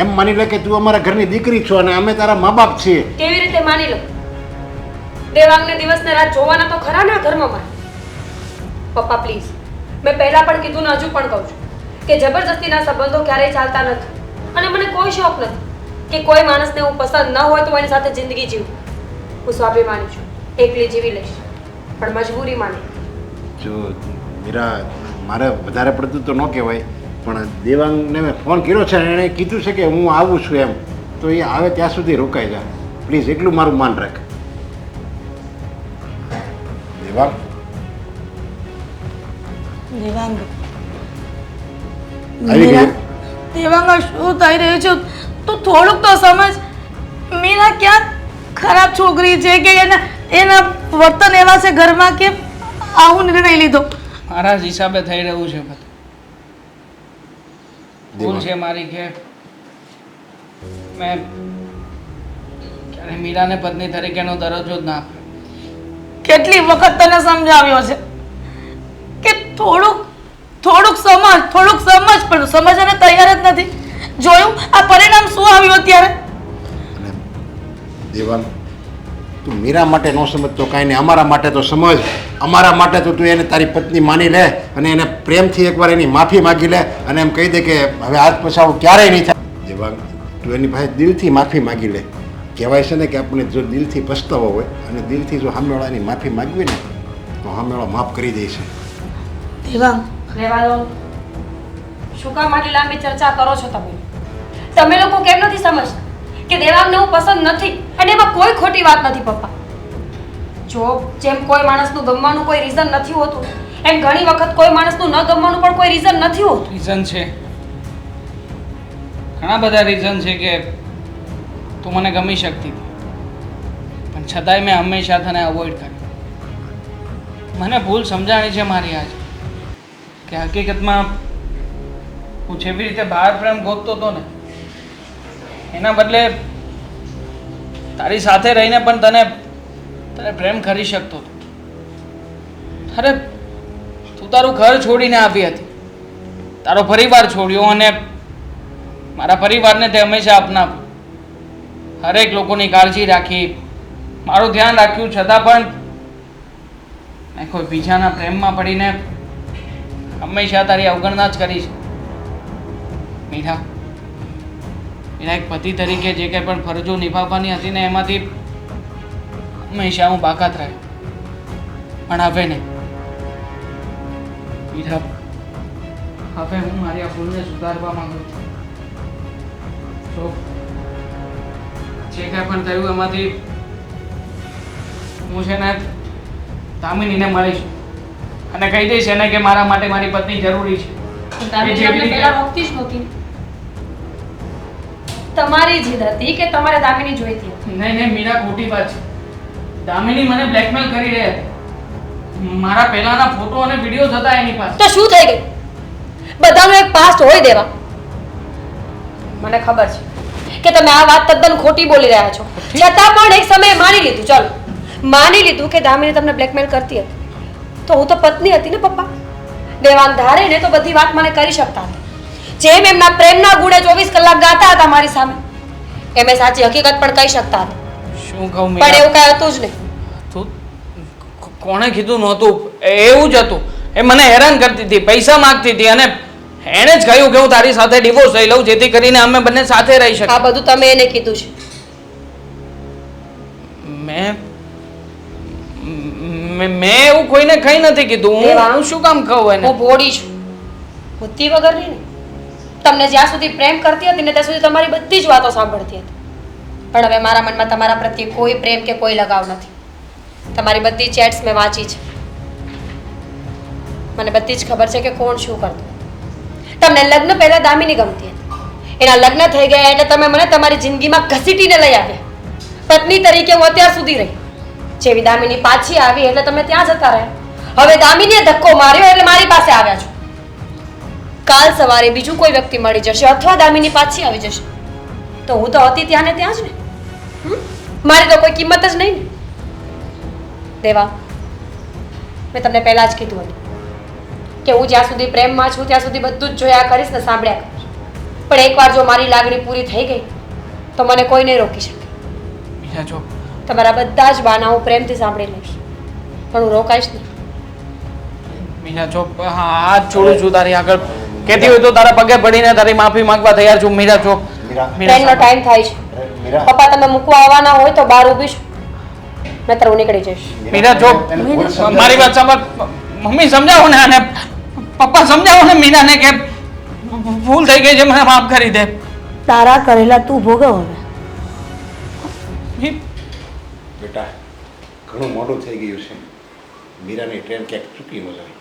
એમ માની લે કે તું અમારા ઘરની દીકરી છો અને અમે તારા મા બાપ છીએ. કેવી રીતે માની લો? દેવાંગને દિવસ ને રાત જોવાના તો ખરા ના ઘરમાં મારે. પપ્પા પ્લીઝ, મેં પહેલા પણ કીધું ને હજુ પણ કહું છું કે જબરજસ્તીના સંબંધો ક્યારેય ચાલતા નથી અને મને કોઈ શોખ નથી કે કોઈ માણસને હું પસંદ ન હોય તો એની સાથે જિંદગી જીવું. હું સ્વાભિમાની છું, એકલી જીવી લઈશ, પણ મજબૂરી માની. જો મીરા, મારે વધારે પડતું તો ન કહેવાય, પણ દેવાંગને મેં ફોન કર્યો છે અને એણે કીધું છે કે હું આવું છું એમ, તો એ આવે ત્યાં સુધી રોકાઈ જા પ્લીઝ. એટલું મારું માન રાખ. દેવાંગ, દેવાંગ, આવી ગઈ? દેવાંગ, શું થઈ રહ્યું છે? તું થોડુંક તો સમજ. મીરા ક્યાં ખરાબ છોકરી છે કે એના વર્તન એવા છે ઘરમાં કે આવું નિર્ણય લીધો? મારા જ હિસાબે થઈ રહ્યું છે બધું. ભૂલ દેવાંગ, છે મારી કે મેં ક્યારે મીરાને પત્ની તરીકેનો દરજ્જો જ ના આપ્યો. કેટલી વખત તને સમજાવ્યો છે કે થોડુંક સમજ પણ સમજવાને તૈયાર જ નથી. જોયું આ પરિણામ શું આવ્યું અત્યારે? અને દેવાંગ, તું મીરા માટે ન સમજતો કાંઈ નહીં, અમારા માટે તો સમજ. અમારા માટે તો તું એને તારી પત્ની માની લે અને એને પ્રેમથી એકવાર એની માફી માગી લે અને એમ કહી દે કે હવે આજ પછી આવું ક્યારેય નહીં થાય. દેવાંગ, તું એની પાસે દિલથી માફી માગી લે. કહેવાય છે ને કે આપણે જો દિલથી પછતાવો હોય અને દિલથી જો સામેવાળાની માફી માગવી ને તો સામેવાળો માફ કરી દે છે. દેવાંગ, રહેવા દો. શું કામ આટલી લાંબી ચર્ચા કરો છો તમે? તમે લોકો કેમ નથી સમજતા કે દેવાંગને હું પસંદ નથી અને એમાં કોઈ ખોટી વાત નથી પપ્પા. જો જેમ કોઈ માણસનું ગમવાનું કોઈ રીઝન નથી હોતું એમ ઘણી વખત કોઈ માણસનું ન ગમવાનું પણ કોઈ રીઝન નથી હોતું. રીઝન છે, ઘણા બધા રીઝન છે કે તું મને ગમી શકતી હતી, પણ છતાંય મેં હંમેશા તને અવોઇડ કર્યો. મને ભૂલ સમજાણી છે મારી આજે કે હકીકતમાં હું જેવી રીતે બહાર પ્રેમ ગોતતો હતો ને એના બદલે તારી સાથે રહીને પણ તને પ્રેમ કરી શકતો હતો. અરે તું તારું ઘર છોડીને આવી હતી, તારો પરિવાર છોડ્યો અને મારા પરિવારને તે હંમેશા અપનાવ્યું. હરેક લોકોની કાળજી રાખી, મારું ધ્યાન રાખ્યું, છતાં પણ મેં કોઈ બીજાના પ્રેમમાં પડીને હંમેશા તારી અવગણના જ કરી છે. મીરા, એક પતિ તરીકે જે કંઈ પણ ફરજો નિભાવવાની હતી ને એમાંથી હંમેશા હું બાકાત રહ્યો, પણ હવે નહીં. મીરા, હવે હું મારી આ ભૂલને સુધારવા માંગુ છું. જો જે કંઈ પણ થયું એમાંથી હું છે ને દામિનીને મળીશ અને કહી દઈશ એને કે મારા માટે મારી પત્ની જરૂરી છે. દામિની તમને પહેલા રોકતી જ નહોતી. તમારી જીદ હતી કે તમારે દામિની જોઈતી હતી. નહીં મીરા, ખોટી વાત છે. દામિની મને બ્લેકમેલ કરી રહી હતી. મારા પહેલાના ફોટો અને વિડીયોઝ હતા એની પાસે. તો શું થઈ ગયું? બધાનો એક પાસ્ટ હોય દેવા. મને ખબર છે કે તમે આ વાત તદ્દન ખોટી બોલી રહ્યા છો, છતાં પણ એક સમયે માની લીધું. ચાલો માની લીધું કે દામિની તમને બ્લેકમેલ કરતી હતી, તો હું તો પત્ની હતી ને પપ્પા. દેવાંગ ધારે ને તો બધી વાત મને કરી શકતા હતા. જેમ એમના પ્રેમના ગુણે 24 કલાક ગાતા હતા મારી સામે, એમ સાચી હકીકત પણ કહી શકતા હતા. શું કહું પણ મીરા, એવું કઈ હતું જ નહીં. તું કોણે કીધું નહોતું? એવું જ હતું. એ મને હેરાન કરતી હતી, પૈસા માંગતી હતી અને એણે જ કહ્યું કે હું તારી સાથે ડિવોર્સ લઈ લઉં જેથી કરીને અમે બંને સાથે રહી શકીએ. આ બધું તમે એને કીધું છે. મેં એવું કોઈને કંઈ નથી કીધું. હું શું કામ કહું એને? હું ભોળી છું, બુદ્ધિ વગરની નહીં. તમને જ્યાં સુધી પ્રેમ કરતી હતી ને ત્યાં સુધી તમારી બધી જ વાતો સાંભળતી હતી, પણ હવે મારા મનમાં તમારા પ્રત્યે કોઈ પ્રેમ કે કોઈ લગાવ નથી. તમારી બધી ચેટ્સ મેં વાંચી છે. મને બધી જ ખબર છે કે કોણ શું કરતું. તમને લગ્ન પહેલા દામિની ગમતી હતી, એના લગ્ન થઈ ગયા એટલે તમે મને તમારી જિંદગીમાં ઘસીટીને લઈ આવ્યા. પત્ની તરીકે હું અત્યાર સુધી રહી. જેવી દામિની પાછી આવી એટલે તમે ત્યાં જતા રહ્યા. હવે દામિનીએ ધક્કો માર્યો એટલે મારી પાસે આવ્યા છો. કાલ સવારે બીજું કોઈ વ્યક્તિ મળી જશે અથવા દામિની પાછી આવી જશે તો હું તો હતી ત્યાં ને ત્યાં જ ને. મારી તો કોઈ કિંમત જ નહીં ને. દેવા, મેં તમને પહેલા જ કીધું હતું કે હું જ્યાં સુધી પ્રેમમાં છું ત્યાં સુધી બધું જ જોયા કરીશ ને સાંભળ્યા કરીશ, પણ એકવાર જો મારી લાગણી પૂરી થઈ ગઈ તો મને કોઈ નહીં રોકી શકે. મીરા, જો તમારા બધા જ બાના હું પ્રેમથી સાંભળી લઈશ, પણ હું રોકાઈશ નહીં. મીરા, જો હાથ છોડું છું તારી આગળ. કહેતી હોય તો તારા પગે પડીને તારી માફી માંગવા તૈયાર છું. મીરા, જો ટ્રેનનો ટાઈમ થાય છે. પપ્પા તમે મૂકવા આવવાના હોય તો બહાર ઊભી છું, નહીતર હું નીકળી જઈશ. મીરા, જો મારી વાત સાંભળ. મમ્મી સમજાવો ને અને પપ્પા સમજાવો ને મીરાને કે ભૂલ થઈ ગઈ છે, મને માફ કરી દે. તારા કરેલા તું ભોગવ હવે. બેટા, ઘણું મોડું થઈ ગયું છે. મીરાની ટ્રેન ક્યાંક ચૂકી ન જાય.